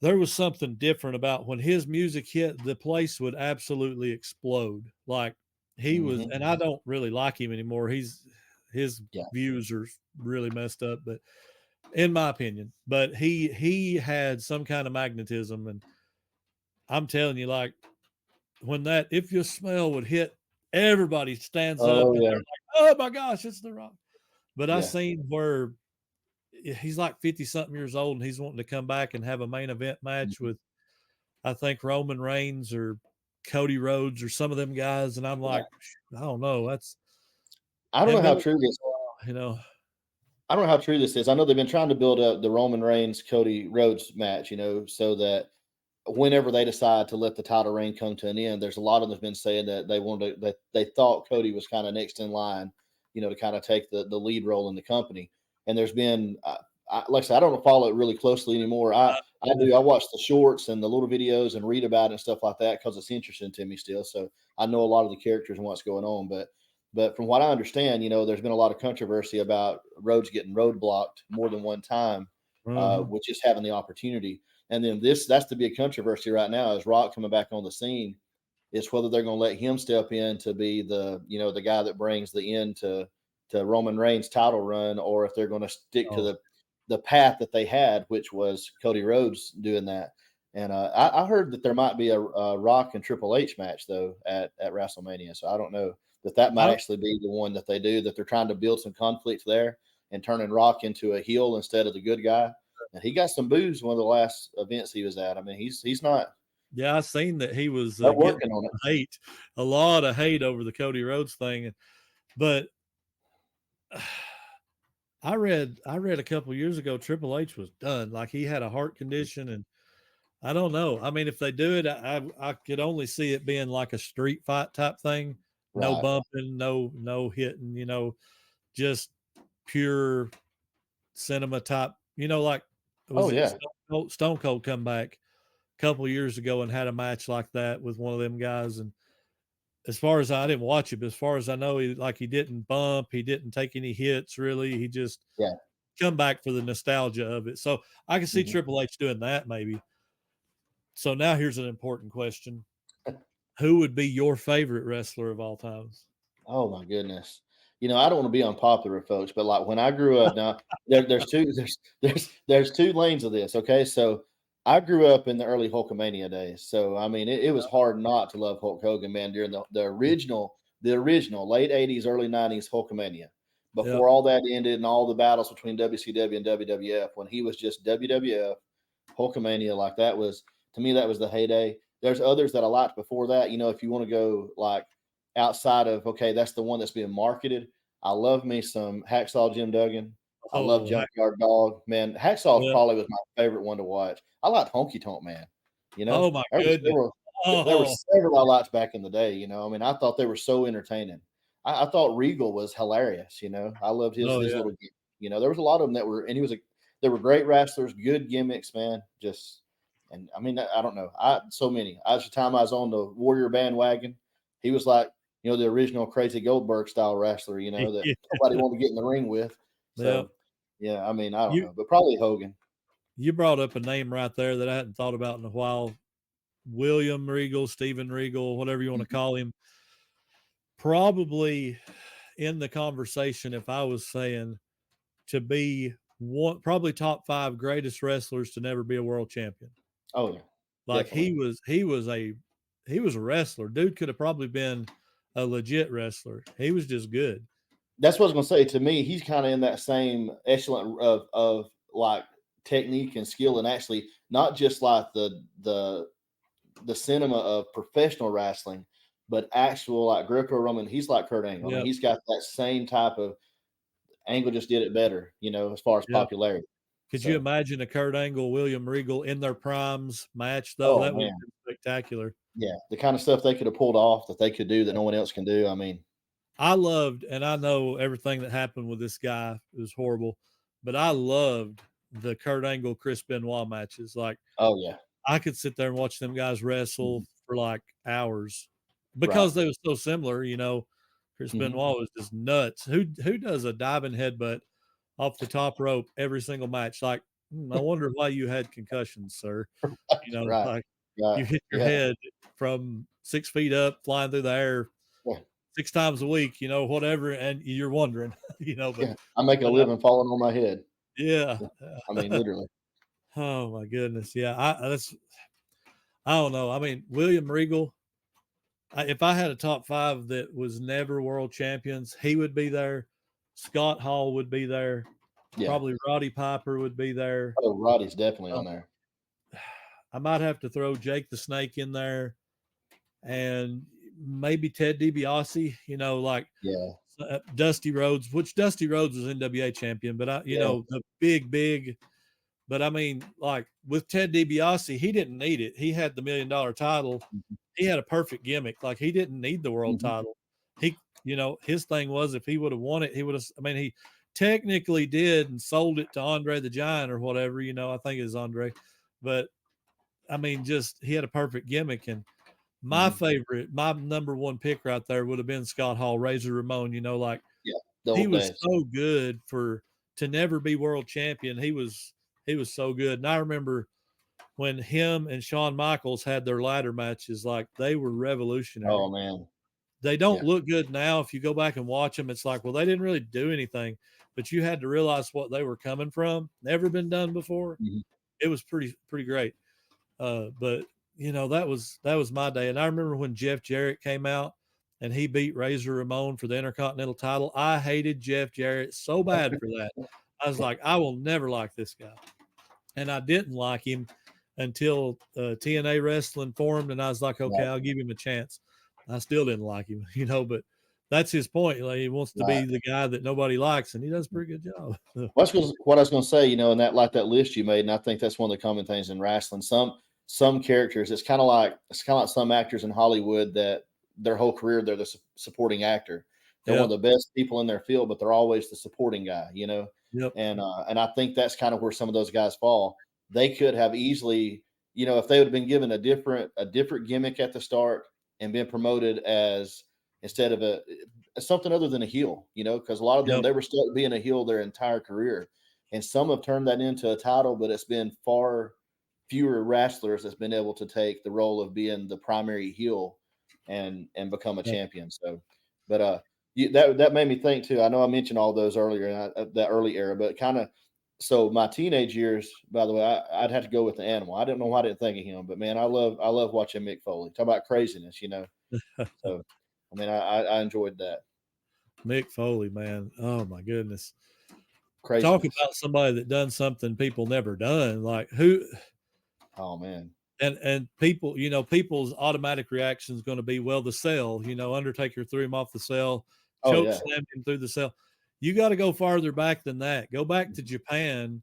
There was something different about when his music hit, the place would absolutely explode. Like he was, and I don't really like him anymore. His views are really messed up, but in my opinion, but he had some kind of magnetism. And I'm telling you, like when that If Your Smell would hit, everybody stands up and they're like, oh my gosh, it's The Rock. But I seen where he's like 50 something years old and he's wanting to come back and have a main event match with, I think, Roman Reigns or Cody Rhodes or some of them guys. And I'm like, I don't know. I don't know how true this, I don't know how true this is. I know they've been trying to build up the Roman Reigns Cody Rhodes match, so that whenever they decide to let the title reign come to an end, there's a lot of them have been saying that that they thought Cody was kind of next in line, to kind of take the lead role in the company. And there's been, like I said, I don't follow it really closely anymore. I do. I watch the shorts and the little videos and read about it and stuff like that because it's interesting to me still. So I know a lot of the characters and what's going on. But from what I understand, there's been a lot of controversy about Rhodes getting roadblocked more than one time, with just having the opportunity. And then that's the big controversy right now is Rock coming back on the scene. It's whether they're going to let him step in to be the guy that brings the end to Roman Reigns' title run, or if they're going to stick to the path that they had, which was Cody Rhodes doing that. And I heard that there might be a Rock and Triple H match though at WrestleMania. So I don't know that might actually be the one that they do, that they're trying to build some conflict there and turning Rock into a heel instead of the good guy. And he got some boos one of the last events he was at. I mean, he's not. Yeah, I seen that he was working on it. A lot of hate over the Cody Rhodes thing, but I read a couple of years ago Triple H was done. Like he had a heart condition, and I don't know. I mean, if they do it, I could only see it being like a street fight type thing. No bumping, no hitting. Just pure cinema type. Like Stone Cold come back a couple of years ago and had a match like that with one of them guys. And as far as I didn't watch it, but as far as I know, he didn't bump, he didn't take any hits really. He just come back for the nostalgia of it. So I can see Triple H doing that maybe. So now here's an important question. Who would be your favorite wrestler of all times? Oh my goodness. I don't want to be unpopular, folks, but like when I grew up, now there's two lanes of this. Okay. So I grew up in the early Hulkamania days, so I mean, it was hard not to love Hulk Hogan, man. During the original late '80s, early '90s Hulkamania, Yep. before all that ended and all the battles between WCW and WWF, when he was just WWF, Hulkamania, like that was, to me, that was the heyday. There's others that I liked before that. You know, if you want to go like outside of, okay, that's the one that's being marketed. I love me some Hacksaw Jim Duggan. I love Oh, Junkyard Dog. Man, Hacksaw yeah. probably was my favorite one to watch. I liked Honky Tonk Man. You know, Oh my goodness. there were Oh, several I liked back in the day. You know, I mean, I thought they were so entertaining. I thought Regal was hilarious. You know, I loved oh his yeah. little. You know, there was a lot of them that were, and they were great wrestlers, good gimmicks, man. Just, and I mean, I don't know, so many. I was the time I was on the Warrior bandwagon. He was like, you know, the original Crazy Goldberg style wrestler. You know, that nobody wanted to get in the ring with. Yeah. So, yeah, I mean, I don't You know, but probably Hogan. you brought up a name right there that I hadn't thought about in a while. William Regal, Steven Regal, whatever you want to Mhm. call him. Probably in the conversation, if I was saying to be one, probably top 5 greatest wrestlers to never be a world champion. Oh yeah, Like definitely. he was a wrestler. Dude could have probably been a legit wrestler. He was just good. That's what I was gonna say. To me, he's kind of in that same echelon of like technique and skill, and actually not just like the cinema of professional wrestling, but actual like Greco-Roman. He's like Kurt Angle. I mean, Yep. he's got that same type of Angle, just did it better, you know, as far as Yep. popularity. Could you So, imagine a Kurt Angle, William Regal in their primes match though? oh That would have man, been spectacular. yeah, the kind of stuff they could have pulled off that they could do that no one else can do. I mean, I loved, and I know everything that happened with this guy was horrible, but I loved the Kurt Angle, Chris Benoit matches. Like oh yeah, I could sit there and watch them guys wrestle mhm, for like hours right. because they were so similar. You know, Chris Hmm. Benoit was just nuts. Who does a diving headbutt off the top rope every single match? Like, I wonder why you had concussions, sir. You know, Right, like right, you hit your yeah, head from 6 feet up, flying through the air yeah, 6 times a week, you know, whatever, and you're wondering, yeah. I make a but living falling on my head. yeah. I mean, literally. Oh my goodness, yeah. I don't know. I mean, William Regal. If I had a top 5 that was never world champions, he would be there. Scott Hall would be there. Yeah. Probably Roddy Piper would be there. Oh, Roddy's definitely Uh, on there. I might have to throw Jake the Snake in there, and maybe Ted DiBiase. You know, like Yeah, Dusty Rhodes, which Dusty Rhodes was NWA champion, but you yeah, know, the big. But I mean, like with Ted DiBiase, he didn't need it. He had the $1 million title. mhm, He had a perfect gimmick. Like he didn't need the world mhm. title. He, you know, his thing was if he would have won it, he would have. I mean, he technically did and sold it to Andre the Giant or whatever. You know, I think it was Andre, but I mean, just he had a perfect gimmick. And my Mhm. favorite, my number one pick right there would have been Scott Hall, Razor Ramon. You know, like Yeah, the he old was days. so good for to never be world champion. He was so good. And I remember when him and Shawn Michaels had their ladder matches, like they were Oh revolutionary. man, They don't yeah, look good now. If you go back and watch them, it's like, well, they didn't really do anything, but you had to realize what they were coming from. Never been done before. mhm. It was pretty great. But you know, that was my day. And I remember when Jeff Jarrett came out and he beat Razor Ramon for the Intercontinental title. I hated Jeff Jarrett so bad for that. I was like, I will never like this guy. And I didn't like him until TNA wrestling formed, and I was like, okay, Right, I'll give him a chance. I still didn't like him, you know, but that's his point. Like, he wants to be right. the guy that nobody likes, and he does a pretty good job. What I was going to say, you know, and that like that list you made, and I think that's one of the common things in wrestling. Some characters, it's kind of like some actors in Hollywood that their whole career they're the supporting actor. They're one Yep, of the best people in their field, but they're always the supporting guy, you know. yep, And I think that's kind of where some of those guys fall. They could have easily, you know, if they would have been given a different gimmick at the start and been promoted as instead of something other than a heel, you know, because a lot of them yep, they were stuck being a heel their entire career, and some have turned that into a title, but it's been far fewer wrestlers that's been able to take the role of being the primary heel and become a yep. champion. So, but that made me think too. I know I mentioned all those earlier, that early era, but kind of So my teenage years, by the way, I'd have to go with the animal. I didn't know why I didn't think of him, but man, I love watching Mick Foley. Talk about craziness, So, I mean, I enjoyed that Mick Foley, man. Oh my goodness. Talk craziness. about somebody that done something people never done. Like who? Oh man. And people, people's automatic reaction is going to be, well, the cell, Undertaker threw him off the cell, Oh choke yeah. slammed him through the cell. You got to go farther back than that. Go back to Japan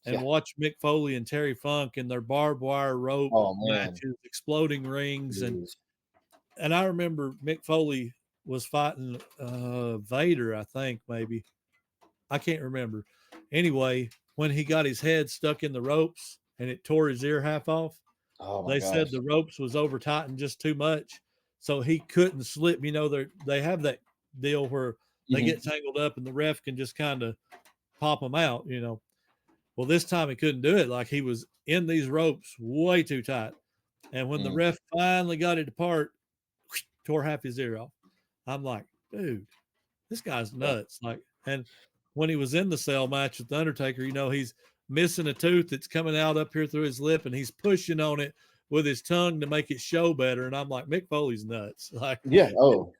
and watch Mick Foley and Terry Funk in their barbed wire rope matches, exploding rings. And I remember Mick Foley was fighting Vader, I think, maybe. I can't remember. Anyway, when he got his head stuck in the ropes and it tore his ear half off, they said the ropes was over tightened just too much, so he couldn't slip. They have that deal where they get tangled up and the ref can just kind of pop them out. Well, this time he couldn't do it. Like he was in these ropes way too tight, and when the ref finally got it apart, tore half his ear off. I'm like, dude, this guy's nuts. Like, and when he was in the cell match with the Undertaker, he's missing a tooth that's coming out up here through his lip, and he's pushing on it with his tongue to make it show better. And I'm like, Mick Foley's nuts. Like, yeah. Oh,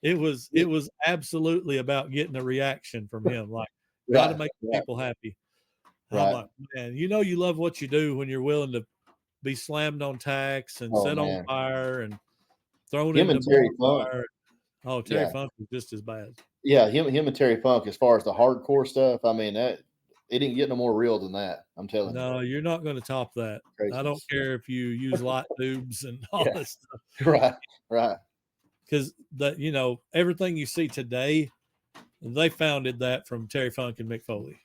it was absolutely about getting a reaction from him. Like, got to make people happy. I'm like, man, you love what you do when you're willing to be slammed on tacks and set on fire and thrown into Terry fire. Oh, Terry Funk was just as bad. Yeah, him and Terry Funk, as far as the hardcore stuff, I mean, that it didn't get no more real than that. I'm telling you. No, you're not going to top that. Craziness. I don't care if you use light tubes and all that stuff. Right. Because everything you see today, they founded that from Terry Funk and Mick Foley.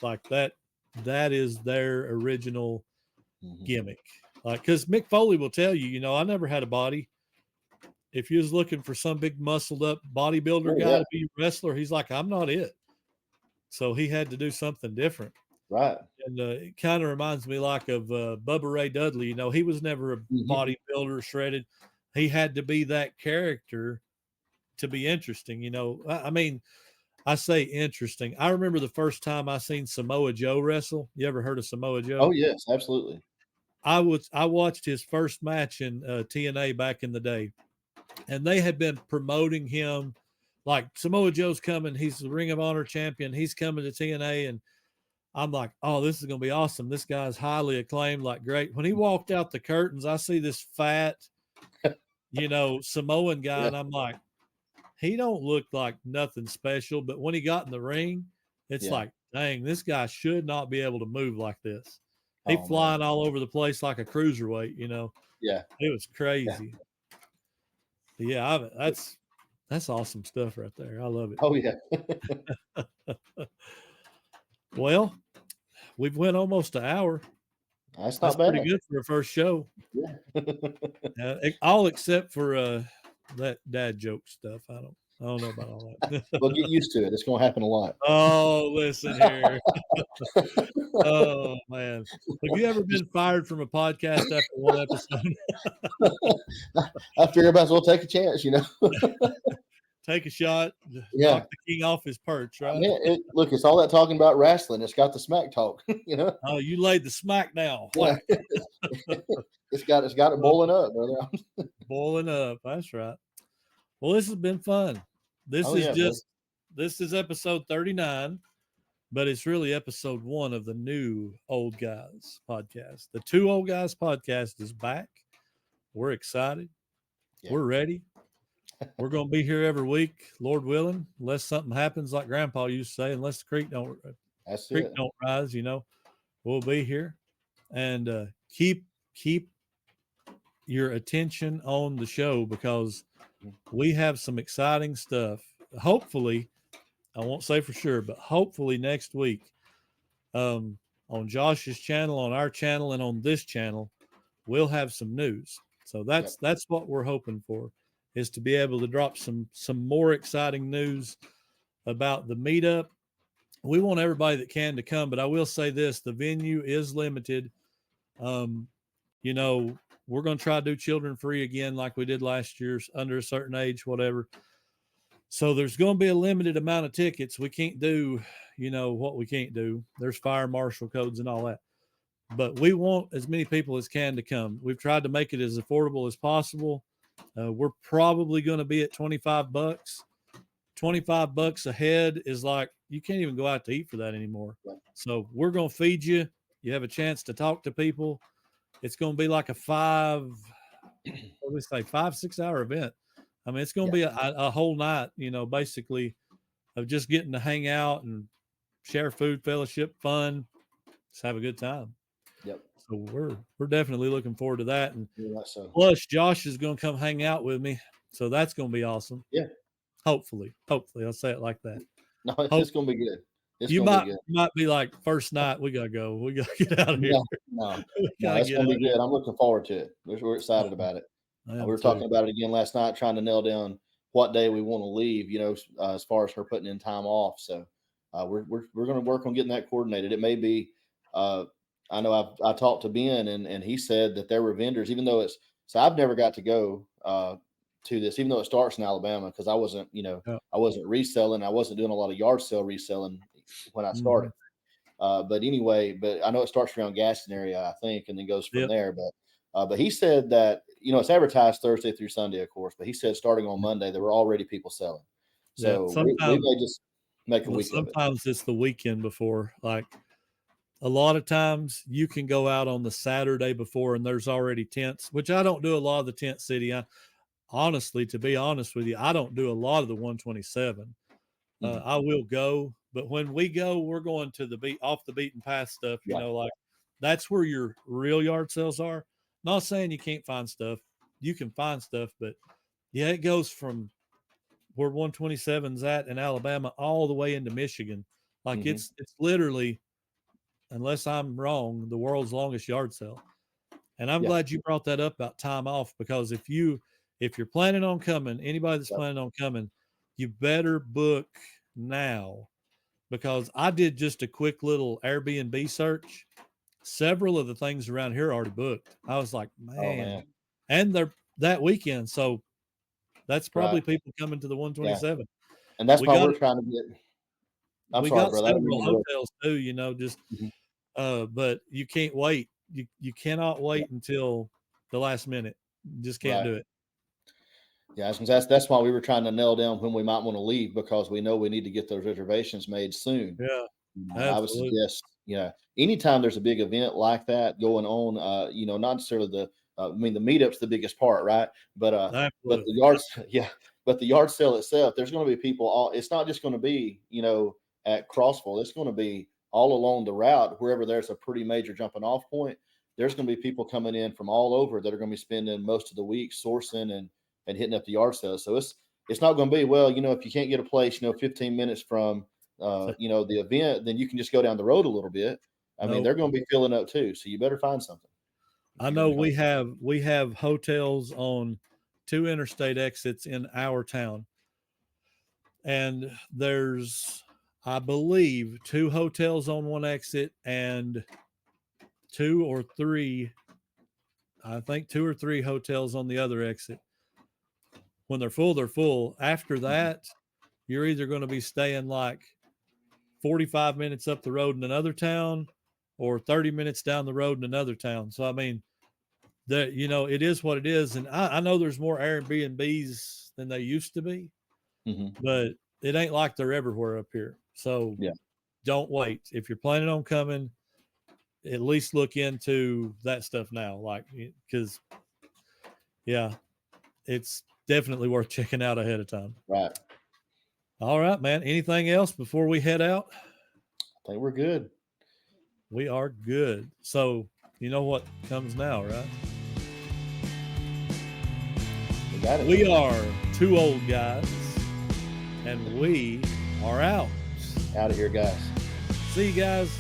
Like that is their original gimmick. Like, because Mick Foley will tell you, I never had a body. If you was looking for some big muscled up bodybuilder guy to be a wrestler, he's like, I'm not it. So he had to do something different. Right. And it kind of reminds me like of Bubba Ray Dudley. He was never a bodybuilder, shredded. He had to be that character to be interesting. I mean, I say interesting. I remember the first time I seen Samoa Joe wrestle. You ever heard of Samoa Joe? Oh, yes, absolutely. I watched his first match in TNA back in the day. And they had been promoting him like Samoa Joe's coming. He's the Ring of Honor champion. He's coming to TNA. And I'm like, oh, this is going to be awesome. This guy's highly acclaimed, like great. When he walked out the curtains, I see this fat, Samoan guy. And I'm like, he don't look like nothing special. But when he got in the ring, it's like, dang, this guy should not be able to move like this. He flying all over the place like a cruiserweight, Yeah. It was crazy. Yeah, that's awesome stuff right there. I love it. Oh yeah. Well, we've went almost an hour. That's not bad. Pretty good for a first show. Yeah. All except for that dad joke stuff. I don't know about all that. Well, get used to it. It's going to happen a lot. Oh, listen here. Oh man, have you ever been fired from a podcast after one episode? I figure I might as well take a chance, Take a shot. Yeah. Knock the king off his perch, right? Look, it's all that talking about wrestling. It's got the smack talk, Oh, you laid the smack now. Yeah. It's got it boiling up, brother. Boiling up. That's right. Well, this has been fun. This is episode 39, but it's really episode 1 of the new Old Guys podcast. The 2 Old Guys podcast is back. We're excited. Yeah. We're ready. We're going to be here every week, Lord willing, unless something happens like Grandpa used to say, unless the creek don't rise, we'll be here. And keep your attention on the show because we have some exciting stuff. Hopefully, I won't say for sure, but hopefully next week on Josh's channel, on our channel, and on this channel, we'll have some news. So that's what we're hoping for, is to be able to drop some more exciting news about the meetup. We want everybody that can to come, but I will say this, the venue is limited. We're going to try to do children free again like we did last year, under a certain age, whatever. So there's going to be a limited amount of tickets. We can't do, what we can't do. There's fire marshal codes and all that. But we want as many people as can to come. We've tried to make it as affordable as possible. We're probably going to be at $25. $25 a head is like, you can't even go out to eat for that anymore. So we're going to feed you. You have a chance to talk to people. It's going to be like a 5-6 hour event. I mean, it's going to be a whole night, basically of just getting to hang out and share food, fellowship, fun, just have a good time. Yep. So we're definitely looking forward to that. And so. Plus Josh is going to come hang out with me. So that's going to be awesome. Yeah. Hopefully I'll say it like that. No, it's going to be good. You might be like, first night, we got to go. We got to get out of here. No, it's going to be good. I'm looking forward to it. We're excited about it. We were talking about it again last night, trying to nail down what day we want to leave, as far as her putting in time off. So we're going to work on getting that coordinated. It may be, I know I talked to Ben and he said that there were vendors, even though so I've never got to go to this, even though it starts in Alabama, because I wasn't, I wasn't reselling. I wasn't doing a lot of yard sale reselling when I started. But anyway, I know it starts around Gaston area, I think, and then goes from there. But he said that, it's advertised Thursday through Sunday, of course, but he said starting on Monday, there were already people selling. So we may just make a week of it. Sometimes it's the weekend before. Like a lot of times you can go out on the Saturday before and there's already tents, which I don't do a lot of the tent city. Honestly, to be honest with you, I don't do a lot of the 127. I will go, but when we go, we're going to the off the beaten path stuff, like that's where your real yard sales are. Not saying you can't find stuff. You can find stuff, but it goes from where 127's at in Alabama all the way into Michigan. Like it's literally, unless I'm wrong, the world's longest yard sale. And I'm glad you brought that up about time off, because if you're planning on coming, anybody that's planning on coming, you better book now, because I did just a quick little Airbnb search. Several of the things around here are already booked. I was like, man. And they're that weekend. So that's probably people coming to the 127. Yeah. And that's why we're trying to get. We got several hotels too, but you can't wait. You cannot wait until the last minute. You just can't do it. Yeah, that's why we were trying to nail down when we might want to leave, because we know we need to get those reservations made soon. Yeah. I would suggest, anytime there's a big event like that going on, not necessarily the meetup's the biggest part, right? But the yard sale itself, there's going to be people it's not just going to be, at Crossville. It's going to be all along the route, wherever there's a pretty major jumping off point. There's going to be people coming in from all over that are going to be spending most of the week sourcing and hitting up the yard sale. So it's not going to be, if you can't get a place, 15 minutes from, the event, then you can just go down the road a little bit. I mean, they're going to be filling up too. So you better find something. I know we have hotels on 2 interstate exits in our town. And there's, I believe, 2 hotels on one exit and 2 or 3 hotels on the other exit. When they're full, they're full. After that, you're either going to be staying like 45 minutes up the road in another town or 30 minutes down the road in another town. So, I mean, it is what it is. And I know there's more Airbnbs than they used to be, but it ain't like they're everywhere up here. So don't wait. If you're planning on coming, at least look into that stuff now. Like, because it's definitely worth checking out ahead of time. Right. All right, man. Anything else before we head out? I think we're good. We are good. So you know what comes now, right? We got it. We are 2 old guys, and we are out. Out of here, guys. See you guys.